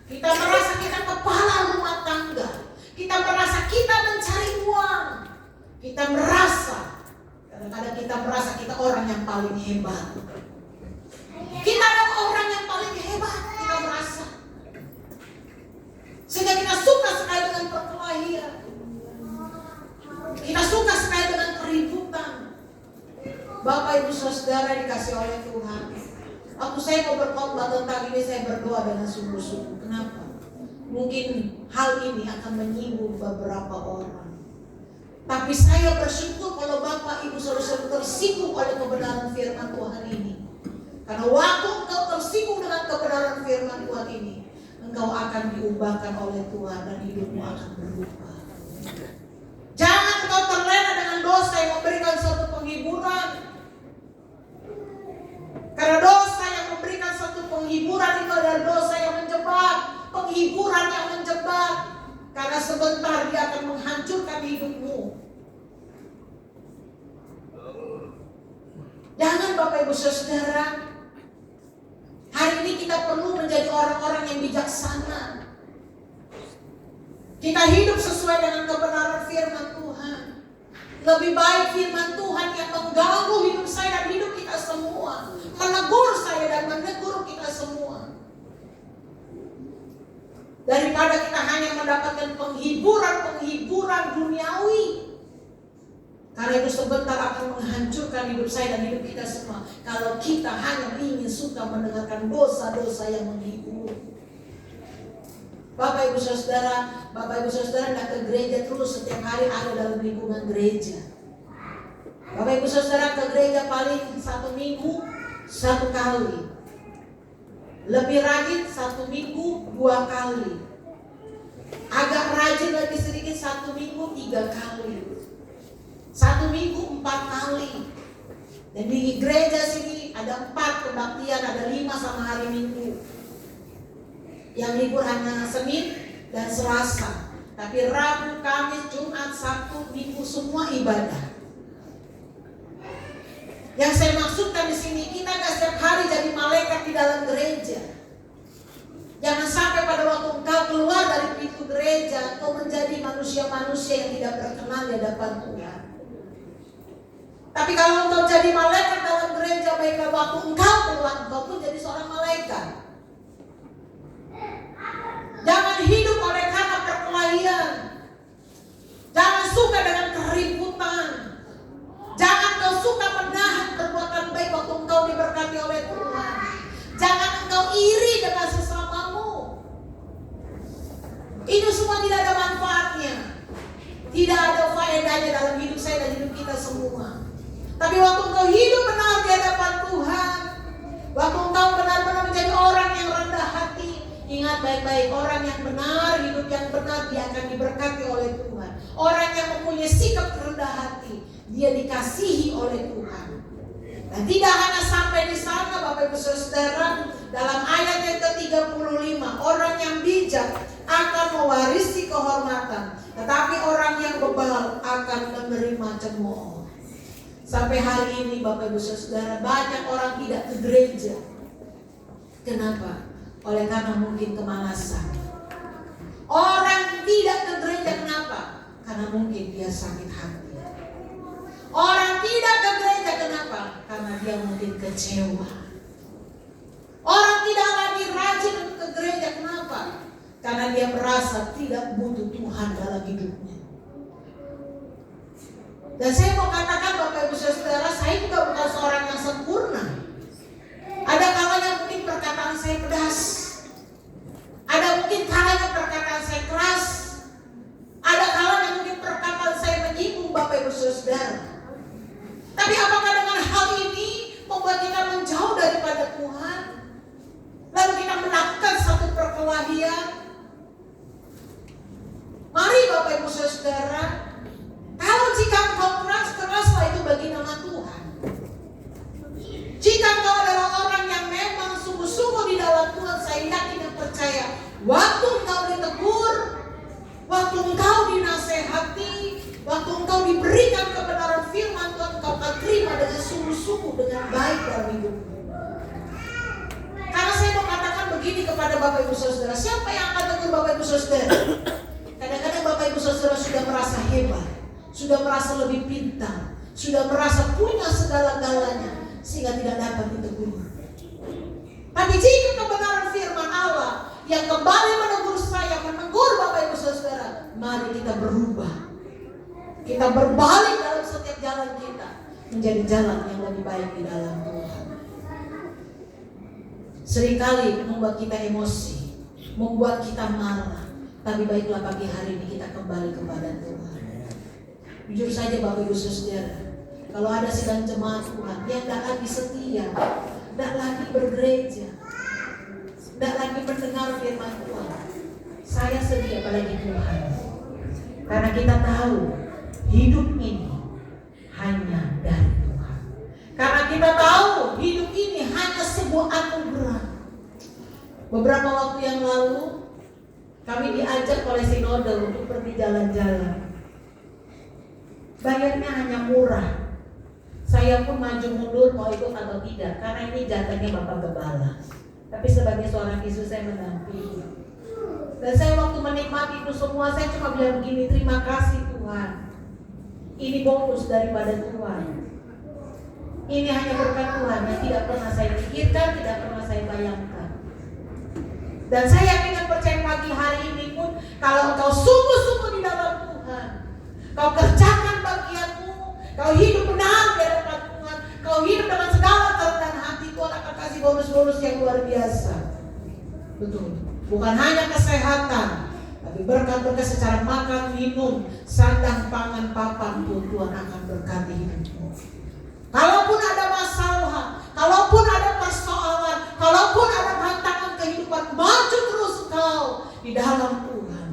Kita merasa kita kepala rumah tangga. Kita merasa kita mencari uang. Kita merasa, kadang-kadang kita merasa kita orang yang paling hebat. Kita adalah orang yang paling hebat, kita merasa. Sehingga kita suka sekali dengan perkelahian. Kita suka sekali dengan keributan. Bapak Ibu Saudara dikasih oleh Tuhan. Waktu saya mau berkhotbah tentang ini, saya berdoa dengan sungguh-sungguh. Kenapa? Mungkin hal ini akan menyinggung beberapa orang. Tapi saya bersyukur kalau Bapak Ibu Saudara tersinggung oleh kebenaran firman Tuhan ini. Karena waktu engkau tersinggung dengan kebenaran firman Tuhan ini, engkau akan diubahkan oleh Tuhan dan hidupmu akan berubah. Jangan engkau terlena dengan dosa yang memberikan suatu penghiburan. Karena dosa yang memberikan suatu penghiburan itu adalah dosa yang menjebak, penghiburan yang menjebak. Karena sebentar dia akan menghancurkan hidupmu. Jangan Bapak Ibu Saudara, hari ini kita perlu menjadi orang-orang yang bijaksana. Kita hidup sesuai dengan kebenaran firman Tuhan. Lebih baik firman Tuhan yang mengganggu hidup saya dan hidup kita semua, menegur saya dan menegur kita semua, daripada kita hanya mendapatkan penghiburan duniawi. Karena itu sebentar akan menghancurkan hidup saya dan hidup kita semua, kalau kita hanya ingin suka mendengarkan dosa-dosa yang menghibur. Bapak Ibu Saudara tidak ke gereja terus setiap hari ada dalam lingkungan gereja. Bapak Ibu Saudara ke gereja paling 1 minggu 1 kali. Lebih rajin 1 minggu 2 kali. Agak rajin lagi sedikit 1 minggu 3 kali. 1 minggu 4 kali. Dan di gereja sini ada 4 kebaktian, ada 5 sama hari Minggu. Yang libur hanya Senin dan Selasa. Tapi Rabu, Kamis, Jumat, Sabtu, Minggu semua ibadah. Yang saya maksudkan di sini, kita gak setiap hari jadi malaikat di dalam gereja. Jangan sampai pada waktu engkau keluar dari pintu gereja, engkau menjadi manusia-manusia yang tidak berkenan di hadapan Tuhan. Tapi kalau engkau jadi malaikat dalam gereja, baiklah waktu engkau keluar, engkau pun jadi seorang malaikat. Jangan hidup oleh karena perkelahian. Jangan suka dengan keributan. Jangan kau suka menahan perbuatan baik waktu engkau diberkati oleh Tuhan. Jangan engkau iri dengan sesamamu. Itu semua tidak ada manfaatnya. Tidak ada faedahnya dalam hidup saya dan hidup kita semua. Tapi waktu engkau hidup benar di hadapan Tuhan, waktu engkau benar-benar menjadi orang yang rendah hati, ingat baik-baik, orang yang benar, hidup yang benar, dia akan diberkati oleh Tuhan. Orang yang mempunyai sikap rendah hati, dia dikasihi oleh Tuhan. Dan tidak hanya sampai di sana Bapak Ibu Saudara, dalam ayat yang ke-35, orang yang bijak akan mewarisi kehormatan, tetapi orang yang bebal akan menerima cemooh. Sampai hari ini Bapak Ibu Saudara, banyak orang tidak ke gereja. Kenapa? Oleh karena mungkin kemalasan. Orang tidak ke gereja kenapa? Karena mungkin dia sakit hati. Orang tidak ke gereja kenapa? Karena dia mungkin kecewa. Orang tidak lagi rajin untuk ke gereja kenapa? Karena dia merasa tidak butuh Tuhan dalam hidupnya. Dan saya mau katakan Bapak Ibu Saudara, saya juga bukan seorang yang sempurna. Ada kalanya mungkin perkataan saya pedas. Ada mungkin kalanya perkataan saya keras. Ada kalanya mungkin perkataan saya menyinggung Bapak Ibu Saudara. Tapi apakah dengan hal ini membuat kita menjauh daripada Tuhan? Lalu kita melakukan satu perkelahian? Mari Bapak Ibu Saudara, kalau jika engkau keras, keraslah itu bagi nama Tuhan. Jika engkau adalah orang yang memang sungguh-sungguh di dalam Tuhan, saya yakin dan percaya, waktu engkau ditegur, waktu engkau dinasehati, waktu engkau diberikan kebenaran firman Tuhan, engkau akan terima dengan sungguh-sungguh, dengan baik dalam hidupmu. Karena saya mau katakan begini kepada Bapak Ibu Saudara, siapa yang akan tegur Bapak Ibu Saudara? Kadang-kadang Bapak Ibu Saudara sudah merasa hebat, sudah merasa lebih pintar, sudah merasa punya segala-galanya, sehingga tidak dapat ditegur. Tapi jika kebenaran firman Allah yang kembali menegur saya, menegur Bapak Ibu Saudara, mari kita berubah. Kita berbalik dalam setiap jalan kita menjadi jalan yang lebih baik di dalam Tuhan. Seringkali membuat kita emosi, membuat kita marah. Tapi baiklah pagi hari ini kita kembali kepada Tuhan. Jujur saja Bapak Ibu Saudara, kalau ada sedang jemaat Tuhan yang tidak lagi setia, tidak lagi bergereja, tidak lagi mendengar firman Tuhan, saya sedih apalagi Tuhan. Karena kita tahu hidup ini hanya dari Tuhan. Karena kita tahu hidup ini hanya sebuah anugerah. Beberapa waktu yang lalu kami diajak oleh sinode untuk pergi jalan-jalan. Bayarnya hanya murah. Saya pun maju mundur mau ikut atau tidak, karena ini jatahnya Bapak Gembala. Tapi sebagai seorang Yesus saya mendampingi. Dan saya waktu menikmati itu semua, saya cuma bilang begini, terima kasih Tuhan. Ini bonus daripada Tuhan. Ini hanya berkat Tuhan yang tidak pernah saya pikirkan, tidak pernah saya bayangkan. Dan saya yakin dan percaya pagi hari ini pun, kalau engkau sungguh-sungguh di dalam Tuhan, kau kerjakan bagianmu, kau hidup benar di hadapan Tuhan, kau hidup dengan segala kerendahan hati, Tuhan akan kasih bonus-bonus yang luar biasa. Betul. Bukan hanya kesehatan, tapi berkat-berkat secara makan, minum, sandang, pangan, papan pun Tuhan akan berkati hidupmu. Kalaupun ada masalah, kalaupun ada persoalan, kalaupun ada tantangan kehidupan, maju terus kau di dalam Tuhan.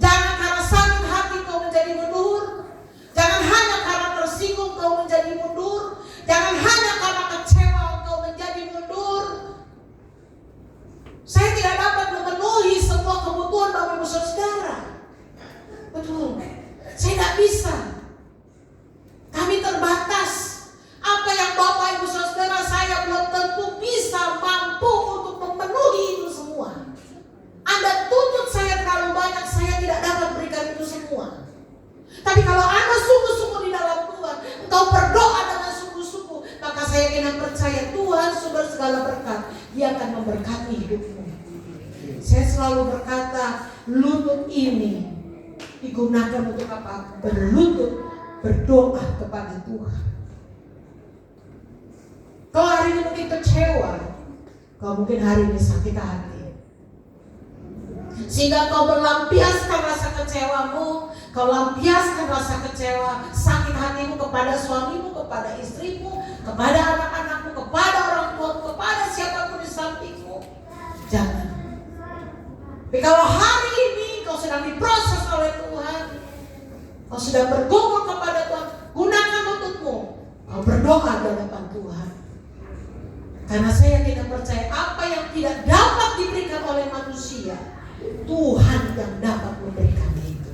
Jangan karena sakit hati kau menjadi mundur. Jangan hanya karena tersinggung kau menjadi mundur. Jangan hanya karena kecewa kau menjadi mundur. Saya tidak dapat memenuhi semua kebutuhan Bapak Ibu Saudara. Betul. Saya tidak bisa. Kami terbatas. Apa yang Bapak Ibu Saudara saya belum tentu bisa mampu untuk memenuhi itu semua. Anda tuntut saya terlalu banyak, saya tidak dapat berikan itu semua. Tapi kalau Anda sungguh-sungguh di dalam Tuhan, engkau berdoa dengan sungguh-sungguh, maka saya ingin percaya Tuhan sumber segala berkat, Dia akan memberkati hidupmu. Saya selalu berkata, lutut ini digunakan untuk apa? Berlutut, berdoa kepada Tuhan. Kau hari ini mungkin kecewa, kau mungkin hari ini sakit hati, sehingga kau melampiaskan rasa kecewamu, kau lampiaskan rasa kecewa, sakit hatimu kepada suamimu, kepada istrimu, kepada anak-anakmu, kepada orang tuamu, kepada siapapun di sampingmu. Jangan. Tapi kalau hari ini kau sedang diproses oleh Tuhan, kau sedang bergumul kepada Tuhan, gunakan lututmu, kau berdoa di hadapan Tuhan. Karena saya tidak percaya apa yang tidak dapat diberikan oleh manusia, Tuhan yang dapat memberikan itu.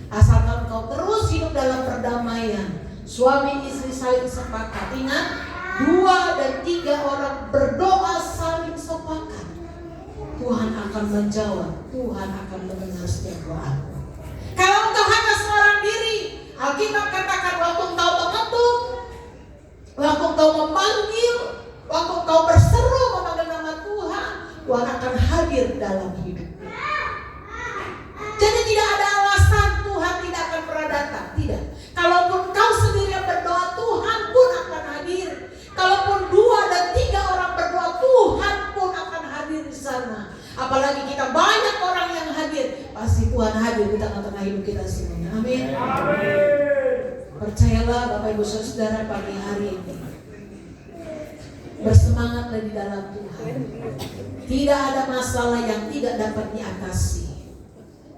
Asalkan kau terus hidup dalam perdamaian, suami istri saling sepakat. Ingat, 2 dan 3 orang berdoa saling sepakat, Tuhan akan menjawab, Tuhan akan mendengar setiap doamu. Kalau engkau hanya seorang diri, Alkitab katakan waktu engkau mengetuk, waktu engkau memanggil, waktu engkau berseru memanggil nama Tuhan, Tuhan akan hadir dalam hidupmu. Jadi tidak ada alasan Tuhan tidak akan pernah datang. Tidak. Kalaupun kau sendiri yang berdoa, Tuhan pun akan hadir. Kalaupun 2 dan 3 orang berdoa, Tuhan pun akan hadir di sana. Apalagi Tuhan hadir di tengah-tengah hidup kita semuanya. Amin. Percayalah Bapak Ibu Saudara, pagi hari ini bersemangatlah di dalam Tuhan. Tidak ada masalah yang tidak dapat diatasi.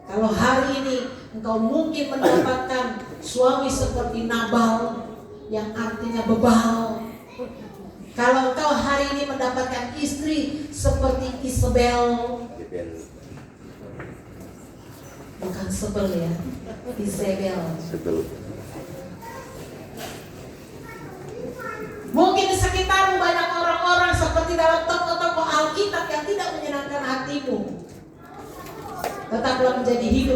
Kalau hari ini engkau mungkin mendapatkan suami seperti Nabal, yang artinya bebal. Kalau engkau hari ini mendapatkan istri seperti Isabel, bukan sebel ya, Isabel. Mungkin di sekitarmu banyak orang-orang seperti dalam tokoh-tokoh Alkitab yang tidak menyenangkan hatimu. Tetaplah menjadi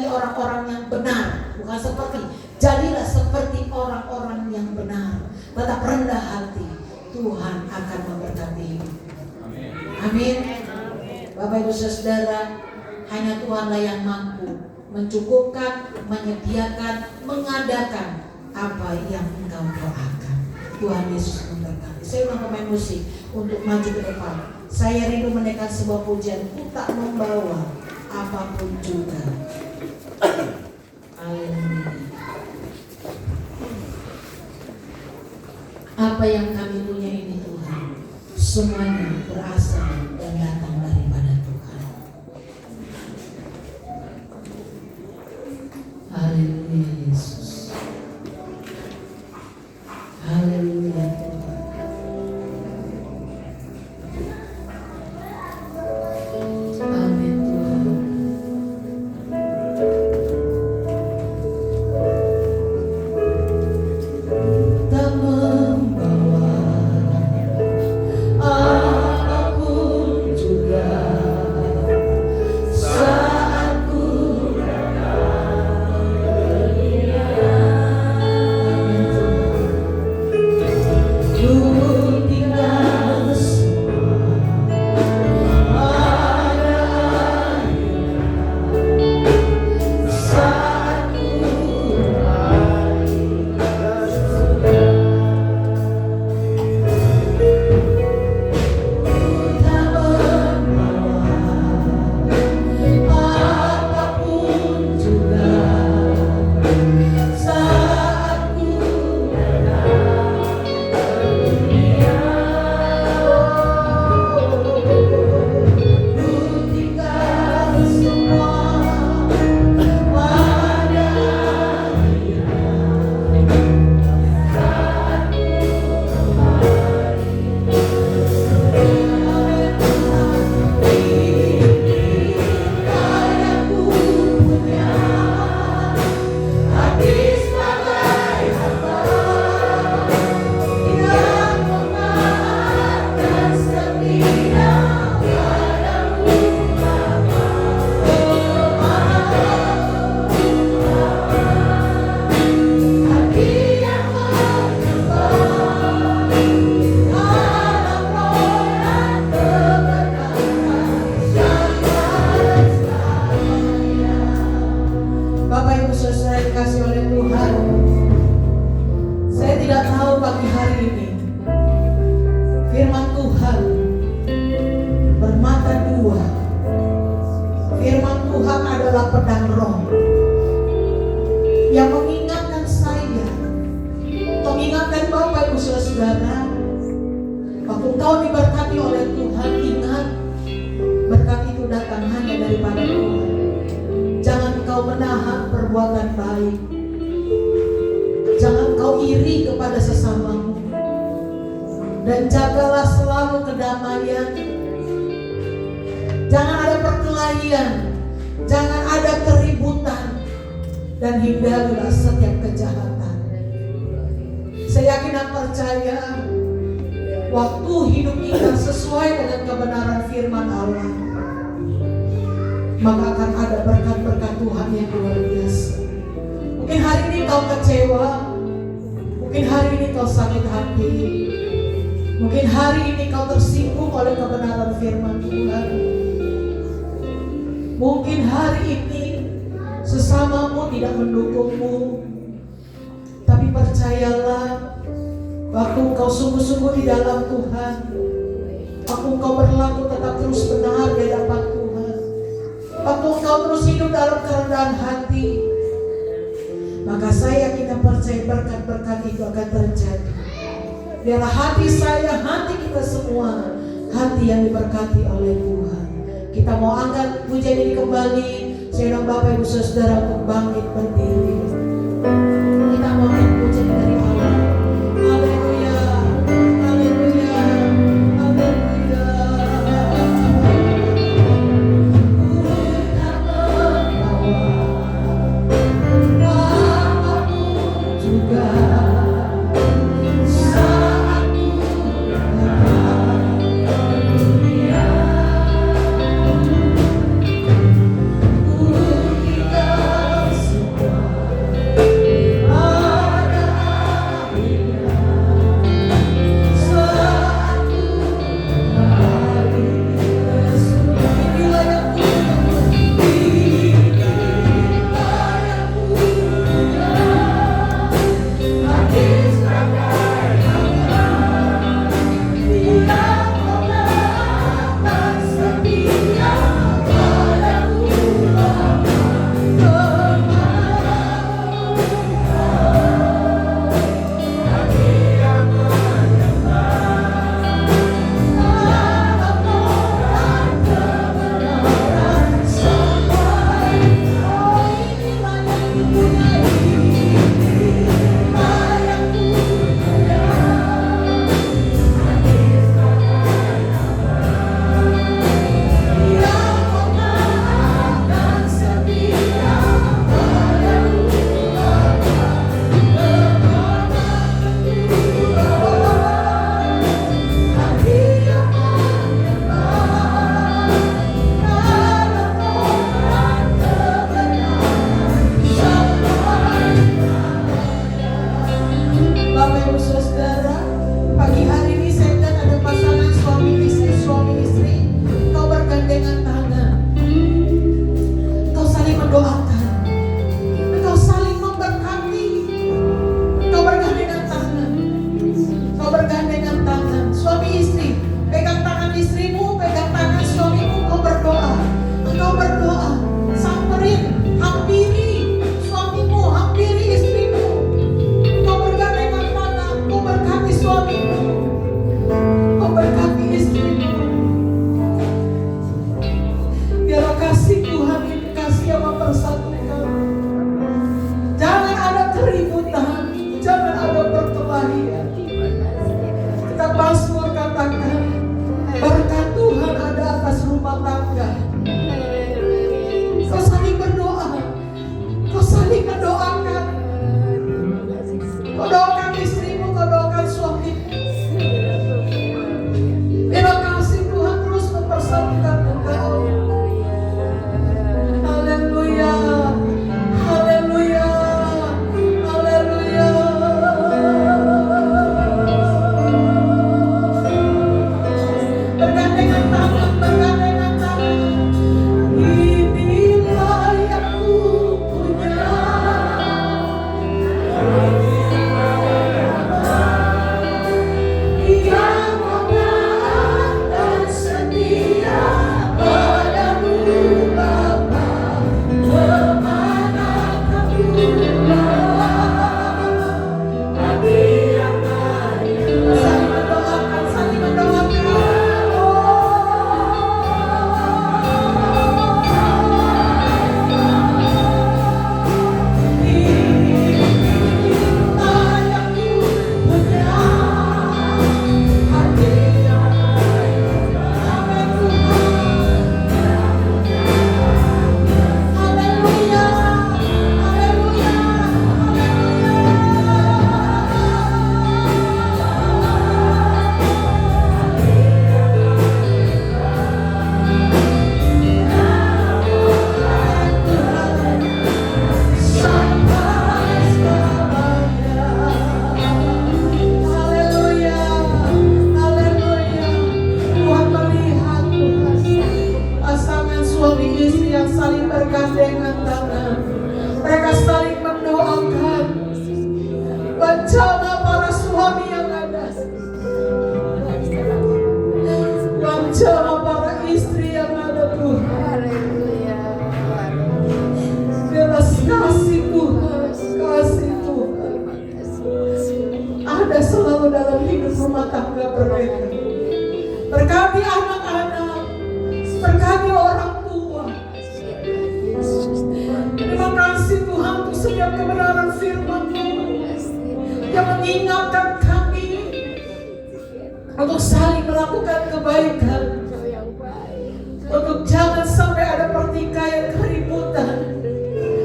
orang-orang yang benar, bukan seperti. Jadilah seperti orang-orang yang benar. Tetap rendah hati. Tuhan akan memberkati. Amin. Bapak Ibu Saudara, hanya Tuhanlah yang mampu mencukupkan, menyediakan, mengadakan apa yang engkau doakan. Tuhan Yesus memberkati. Saya mau pemain musik untuk maju ke depan. Saya rindu menaikkan sebuah pujian, ku tak membawa apapun juga. Haleluya. Apa yang kami punya ini Tuhan, semuanya berasal dan datang daripada Tuhan. Haleluya Yesus. Haleluya Tuhan. Amin Tuhan. Tak membawa apapun juga saat ku datang ke dunia. Ku tinggal semua pada akhirnya saat ku tak membawa apapun juga saat ku tinggal semua pada aku punya hati sebagai hamba yang memaafkan setia padamu. Hati yang menyembah dalam roh dan kebenaran sampai selamanya. Bapak Ibu Saudara dikasih oleh Tuhan, saya tidak tahu pagi hari ini firman Tuhan bermata dua. Firman Tuhan adalah pedang roh yang mengingatkan saya, mengingatkan Bapak Ibu Saudara, waktu kau diberkati oleh Tuhan, ingat berkat itu datang hanya daripada Tuhan. Jangan kau menahan perbuatan baik. Jangan kau iri kepada sesamamu. Dan jagalah selalu kedamaian. Jangan ada perkelahian. Jangan ada keributan. Dan hindarilah setiap kejahatan. Saya yakin dan percaya, waktu hidup kita sesuai dengan kebenaran firman Allah, maka akan ada berkat-berkat Tuhan yang luar biasa. Mungkin hari ini kau kecewa, mungkin hari ini kau sakit hati, mungkin hari ini kau tersinggung oleh kebenaran firman Tuhan. Mungkin hari ini sesamamu tidak mendukungmu, tapi percayalah, waktu kau sungguh-sungguh di dalam Tuhan, waktu kau berlaku tetap terus benar di hadapan Tuhan, waktu engkau terus hidup dalam kerendahan hati, maka saya yakin dan percaya berkat-berkat itu akan terjadi. Biarlah hati saya, hati kita semua, hati yang diberkati oleh Tuhan. Kita mau angkat pujian ini kembali. Saya undang Bapak Ibu Saudara untuk bangkit berdiri. Kita mau angkat pujian dari Allah. Haleluya, haleluya, haleluya. Juga saat Jamah para istri yang ada Tuhan. Haleluya. setiap kebenaran firman-Mu yang mengingatkan kami untuk saling melakukan kebaikan, untuk jangan sampai ada pertikaian, keributan.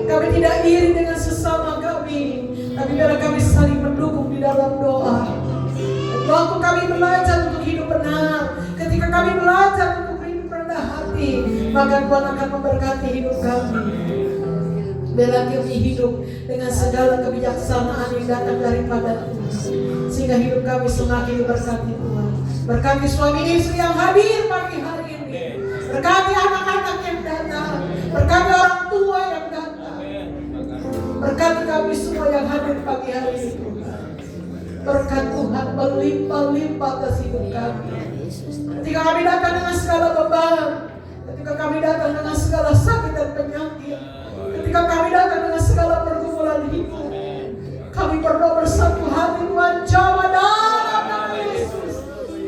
Kami tidak iri dengan sesama kami, tapi biarlah kami saling mendukung di dalam doa. Dan waktu kami belajar untuk hidup benar, ketika kami belajar untuk hidup rendah hati, maka Tuhan akan memberkati hidup kami. Biarlah kami hidup dengan segala kebijaksanaan yang datang daripada Tuhan, sehingga hidup kami semakin diberkati Tuhan. Berkati suami istri yang hadir pagi hari ini, berkati anak-anak yang datang, berkati orang tua yang datang, berkati kami semua yang hadir pagi hari ini Tuhan. Berkat Tuhan berlimpah-limpah atas hidup kami. Ketika kami datang dengan segala beban, ketika kami datang dengan segala sakit dan penyakit, ketika kami datang dengan segala pergumulan hidup, kami berdoa bersatu hati Tuhan, jawab dalam nama Yesus.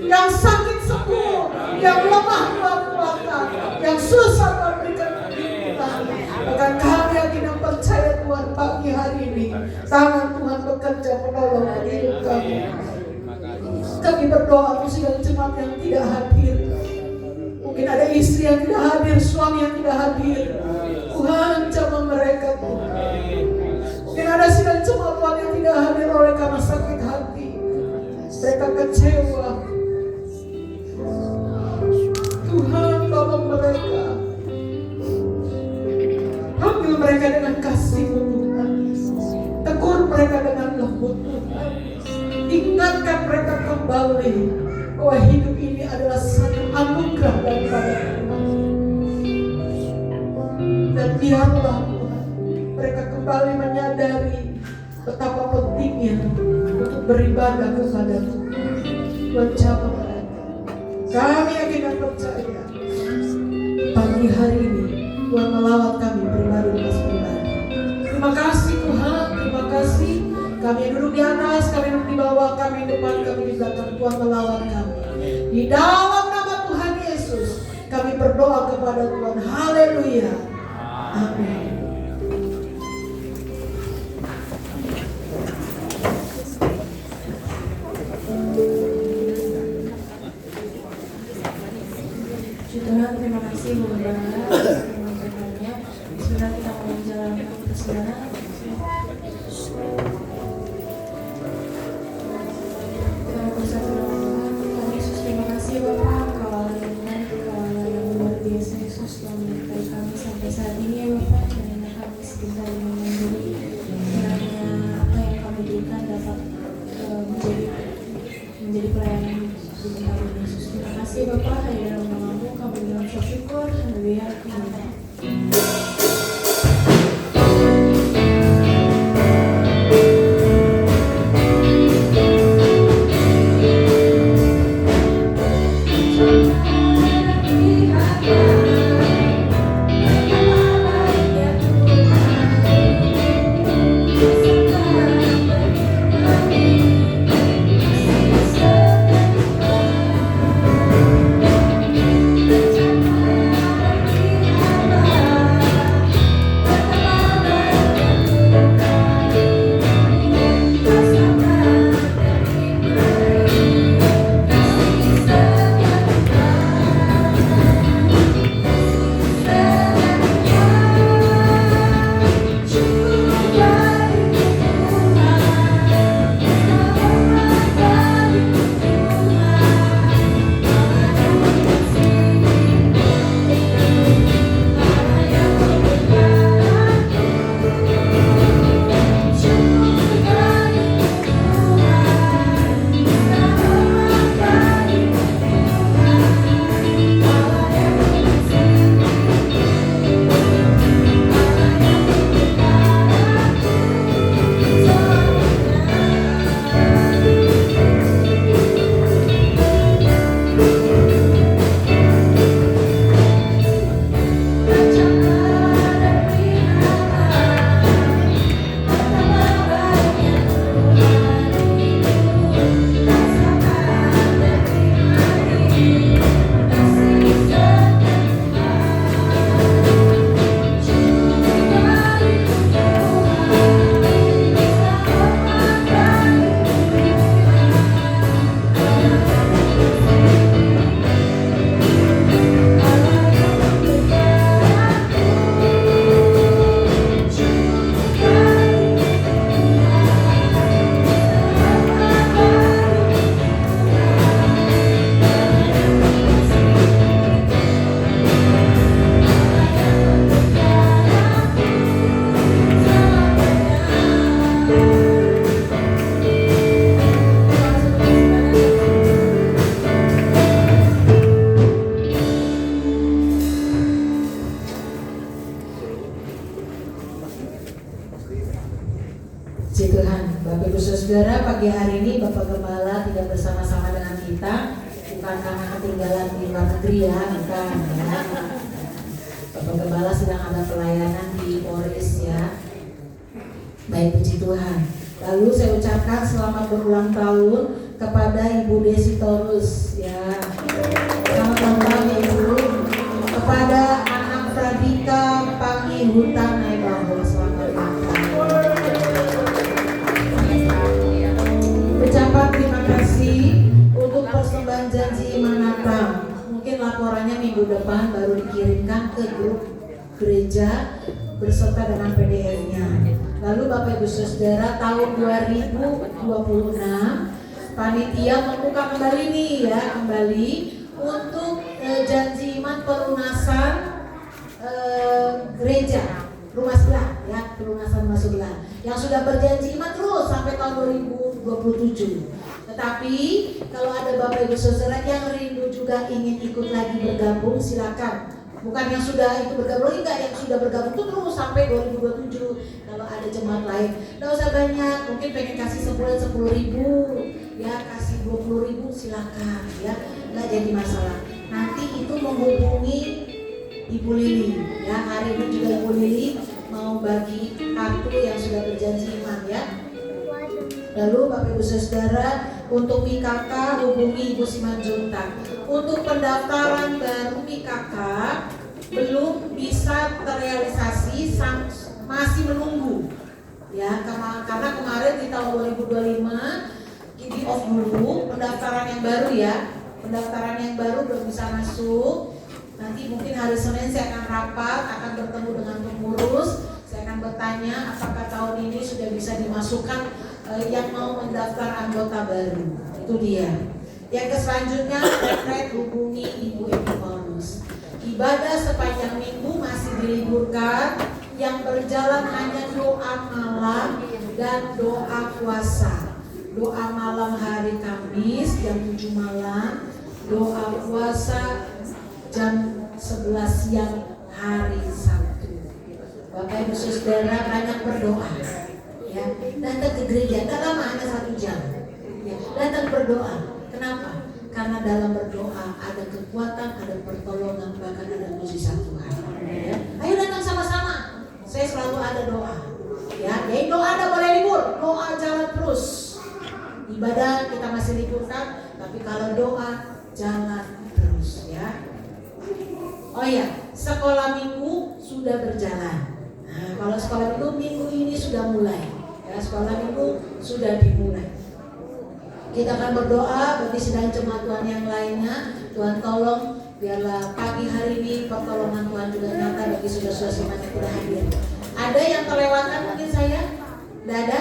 Yang sakit sembuh, yang lemah Tuhan kuatkan, yang susah Tuhan berikan kehidupan. Bahkan kami yang tidak percaya Tuhan pagi hari ini, tangan Tuhan bekerja menolong hidup kami. Kami berdoa untuk segala jemaat yang tidak hadir. Mungkin ada istri yang tidak hadir, suami yang tidak hadir. Tuhan jamah mereka Tuhan. Mungkin ada segala jemaat Tuhan yang tidak hadir oleh karena sakit hati. Mereka kecewa. Tuhan tolong mereka. Panggil mereka dengan kasih-Mu Tuhan. Tegur mereka dengan lembut Tuhan. Ingatkan mereka kembali bahwa hidup ini adalah satu anugerah daripada Tuhan. Dan biarlah Tuhan mereka kembali menyadari betapa pentingnya untuk beribadah kepada Tuhan. Tuhan jamah mereka. Kami yakin dan percaya pagi hari ini Tuhan melawat kami pribadi. Terima kasih Tuhan, terima kasih. Kami yang duduk di atas, kami yang duduk di bawah, kami di depan, kami di belakang. Tuhan melawat kami. Di dalam nama Tuhan Yesus kami berdoa kepada Tuhan. Haleluya. Amin. Tuhan, terima kasih Bu Bangga firman-Nya. Bismillah, kita mau menjalankan kebenaran. Kita bersatu dengan Tuhan. Tuhan Yesus, terima kasih Bapak, kawalan yang luar biasa Yesus telah menyertai kami sampai saat ini ya Bapak. Dan kami sebentar ini memberi kiranya apa yang kami berikan dapat menjadi pelayanan di kami Yesus. Terima kasih Bapak, hanya dalam nama-Mu kami mengucap syukur. Haleluya. Amin. Puji Tuhan. Bapak Ibu Saudara, pagi hari ini Bapak Gembala tidak bersama-sama dengan kita, bukan karena ketinggalan di luar negeri ya, bukan ya. Bapak Gembala sedang ada pelayanan di Polres ya. Baik, puji Tuhan. Lalu saya ucapkan selamat berulang tahun kepada Ibu Desi Torus ya. Selamat ulang tahun ya Ibu. Kepada anak Pradika Pangi Hutan Naibaho, selamat ulang tahun. Ucapan terima kasih untuk persembahan janji iman Natal. Mungkin laporannya minggu depan baru dikirimkan ke grup gereja beserta dengan PDF-nya. Lalu Bapak Ibu Saudara, tahun 2026 panitia membuka kembali nih ya, kembali untuk janji iman pelunasan gereja rumah sebelah ya, pelunasan rumah sebelah yang sudah berjanji iman terus sampai tahun 2027. Tetapi kalau ada Bapak Ibu Saudara yang rindu juga ingin ikut lagi bergabung, silakan. Bukan yang sudah itu bergabung, enggak, yang sudah bergabung itu terus sampai 2027. Kalau ada jemaat lain, nggak usah banyak, mungkin pengen kasih sebulan 10.000 ya, kasih 20.000 silakan ya, nggak jadi masalah. Nanti itu menghubungi Ibu Lili ya, hari ini juga Ibu Lili mau bagi kartu yang sudah berjanji iman ya. Lalu Bapak Ibu Saudara, untuk PKK hubungi Ibu Simanjuntak. Untuk pendaftaran baru PKK belum bisa terrealisasi, masih menunggu ya, karena kemarin di tahun 2025 kick off dulu pendaftaran yang baru ya, pendaftaran yang baru belum bisa masuk. Nanti mungkin hari Senin saya akan rapat, akan bertemu dengan pengurus, saya akan bertanya apakah tahun ini sudah bisa dimasukkan yang mau mendaftar anggota baru. Itu dia. Yang selanjutnya terkait hubungi Ibu Paulus. Ibadah sepanjang minggu masih diliburkan, yang berjalan hanya doa malam dan doa puasa. Doa malam hari Kamis jam 7 malam, doa puasa jam 11 siang hari Sabtu. Bapak Ibu Saudara, banyak berdoa ya, datang ke gereja, tak lama, hanya 1 jam ya, datang berdoa. Kenapa? Karena dalam berdoa ada kekuatan, ada pertolongan, bahkan ada mujizat Tuhan ya. Ayo datang sama-sama, saya selalu ada doa ya, jadi doa ada boleh libur, doa jalan terus. Ibadah kita masih liburkan, tapi kalau doa jalan terus ya. Oh ya, sekolah minggu sudah berjalan. Nah, kalau sekolah minggu ini sudah mulai ya, sekolah minggu sudah dimulai. Kita akan berdoa bagi sedang jemaat Tuhan yang lainnya. Tuhan tolong biarlah pagi hari ini pertolongan Tuhan juga nyata bagi saudara-saudara yang tidak hadir. Ada yang terlewatkan mungkin saya? Tidak ada?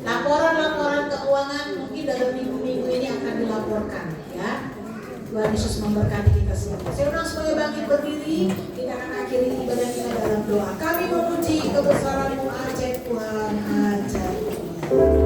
Laporan-laporan keuangan mungkin dalam minggu-minggu ini akan dilaporkan ya. Tuhan Yesus memberkati kita semua. Saya undang semuanya bangkit berdiri. Kita akan akhiri ibadah kita dalam doa. Kami memuji kebesaran-Mu, ajaib Tuhan, ajaib Tuhan.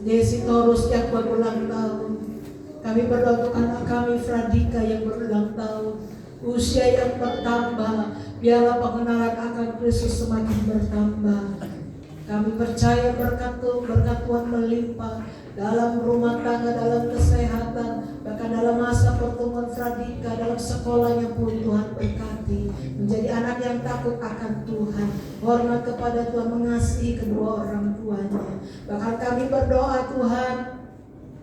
Desi Torus yang berulang tahun. Kami berdoa untuk anak kami Pradika yang berulang tahun, usia yang bertambah, biarlah pengenalan akan Kristus semakin bertambah. Kami percaya berkat Tuhan melimpah dalam rumah tangga, dalam kesehatan, bahkan dalam masa pertemuan Fradika, dalam sekolahnya pun Tuhan berkati. Menjadi anak yang takut akan Tuhan, hormat kepada Tuhan, mengasihi kedua orang tuanya. Bahkan kami berdoa Tuhan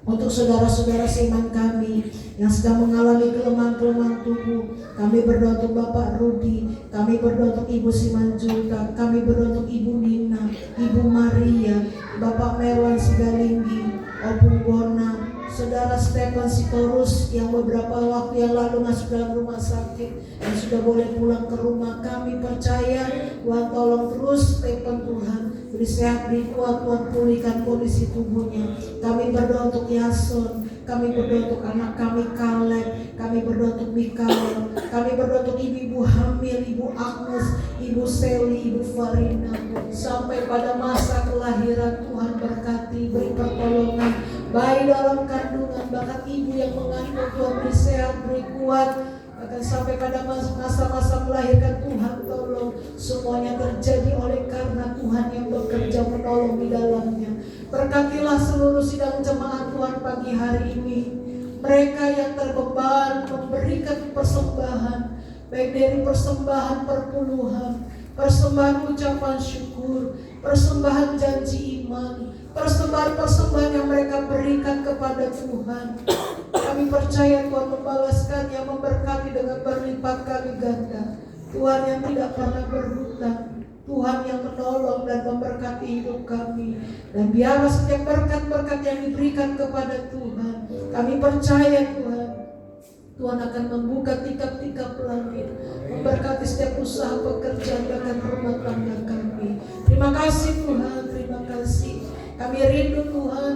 untuk saudara-saudara seiman kami yang sedang mengalami kelemahan-kelemahan tubuh. Kami berdoa untuk Bapak Rudi, kami berdoa untuk Ibu Simanjunta, kami berdoa untuk Ibu Nina, Ibu Maria, Bapak Merwan Sigalinggi, Opung Bona, Saudara Stephen Sitorus yang beberapa waktu yang lalu masuk dalam rumah sakit dan sudah boleh pulang ke rumah. Kami percaya Tuhan tolong terus Stephen, Tuhan beri sehat, beri kuat, Tuhan pulihkan kondisi tubuhnya. Kami berdoa untuk Yason, kami berdoa untuk anak kami Kaleb, kami berdoa untuk Mikael, kami berdoa untuk ibu hamil, Ibu Agnes, Ibu Seli, Ibu Farina, sampai pada masa kelahiran. Tuhan berkati, beri pertolongan baik dalam kandungan, bahkan ibu yang mengandung, Tuhan beri sehat, beri kuat, bahkan sampai pada masa-masa melahirkan. Tuhan tolong semuanya terjadi oleh karena Tuhan yang bekerja menolong di dalamnya. Berkatilah seluruh sidang jemaat Tuhan pagi hari ini, mereka yang terbeban memberikan persembahan, baik dari persembahan perpuluhan, persembahan ucapan syukur, persembahan janji iman, persembahan-persembahan yang mereka berikan kepada Tuhan. Kami percaya Tuhan membalaskannya, memberkati dengan berlipat kali ganda. Tuhan yang tidak pernah berhutang, Tuhan yang menolong dan memberkati hidup kami. Dan biarlah setiap berkat-berkat yang diberikan kepada Tuhan, kami percaya Tuhan akan membuka tikap-tikap langit, memberkati setiap usaha pekerjaan bahkan rumah tangga kami. Terima kasih Tuhan, terima kasih. Kami rindu Tuhan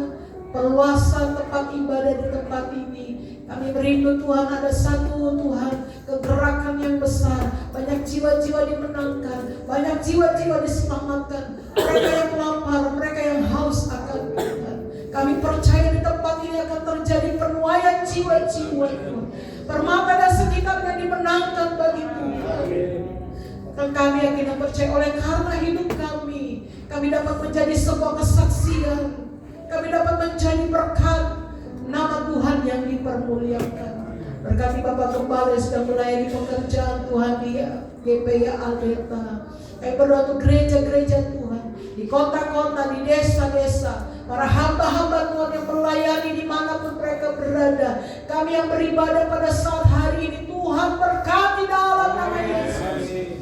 perluasan tempat ibadah di tempat ini. Kami merindu Tuhan ada satu Tuhan kegerakan yang besar, banyak jiwa-jiwa dimenangkan, banyak jiwa-jiwa diselamatkan, mereka yang lapar, mereka yang haus akan Tuhan. Kami percaya di tempat ini akan terjadi penuaian jiwa-jiwa Tuhan. Permata dan sekitarnya dimenangkan bagi Tuhan. Dan kami yakin percaya oleh karena hidup kami dapat menjadi sebuah kesaksian, kami dapat menjadi berkat, nama Tuhan yang dipermuliakan. Berkati Bapak Gembala yang sedang melayani pekerjaan Tuhan di GPI Alberta. Kami berdoa untuk gereja-gereja Tuhan di kota-kota, di desa-desa, para hamba-hamba Tuhan yang melayani dimanapun mereka berada. Kami yang beribadah pada saat hari ini, Tuhan berkati dalam nama Yesus.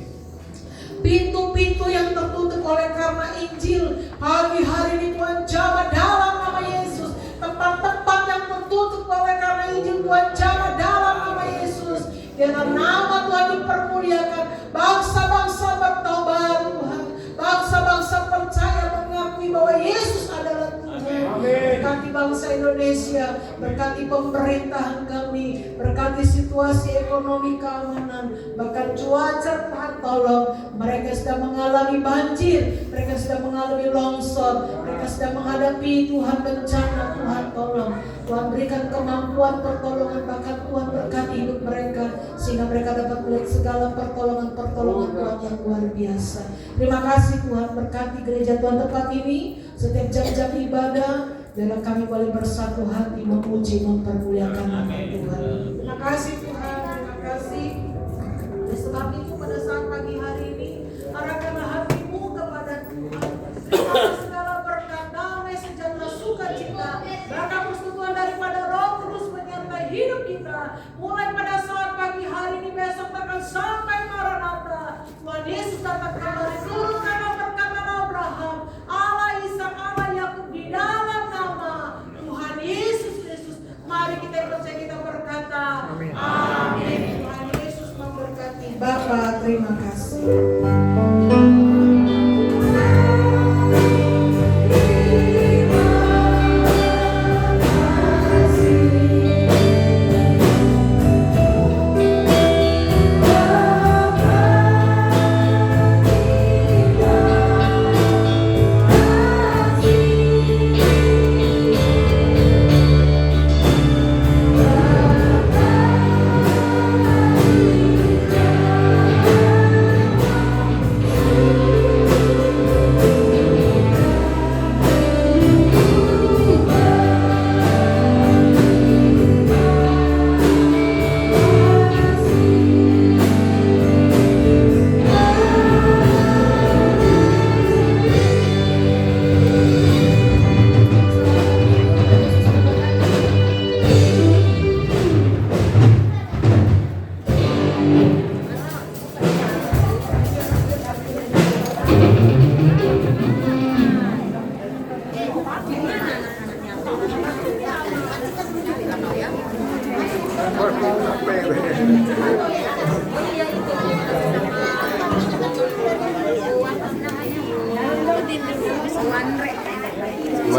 Pintu-pintu yang tertutup oleh karena Injil pagi hari ini Tuhan jamah dalam nama Yesus. Tempat-tempat yang tertutup oleh karena Injil Tuhan jamah dalam nama Yesus. Biarlah nama Tuhan dipermuliakan. Bangsa-bangsa bertobat Tuhan, bangsa-bangsa percaya mengakui bahwa Yesus adalah Tuhan. Berkati bangsa Indonesia, berkati pemerintahan kami, berkati situasi ekonomi keamanan, bahkan cuaca. Tuhan tolong, mereka sedang mengalami banjir, mereka sedang mengalami longsor, mereka sedang menghadapi Tuhan bencana. Tuhan tolong, Tuhan berikan kemampuan pertolongan, bahkan Tuhan berkati hidup mereka sehingga mereka dapat melihat segala pertolongan Tuhan yang luar biasa. Terima kasih Tuhan, berkati gereja Tuhan tempat ini, setiap jam-jam ibadah, biarlah kami boleh bersatu hati memuji, mempermuliakan nama Tuhan. Terima kasih Tuhan, terima kasih. Oleh sebab itu pada saat pagi hari ini, arahkanlah hatimu kepada Tuhan. Terimalah segala berkat, damai, sejahtera, sukacita, berkat persekutuan daripada Roh Kudus menyertai hidup kita. Mulai pada saat pagi hari ini, besok bahkan sampai Maranatha. Tuhan Yesus datang kembali. Turunkanlah berkat Abraham, Allah Ishak, Allah Yakub di dalam nama Tuhan Yesus Kristus. Mari kita percaya, kita berkata amin. Tuhan Yesus memberkati. Bapa, terima kasih.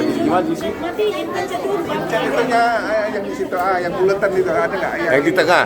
Gimana sih? Pencet itunya yang di situ, yang buletan itu ada nggak? Yang di tengah.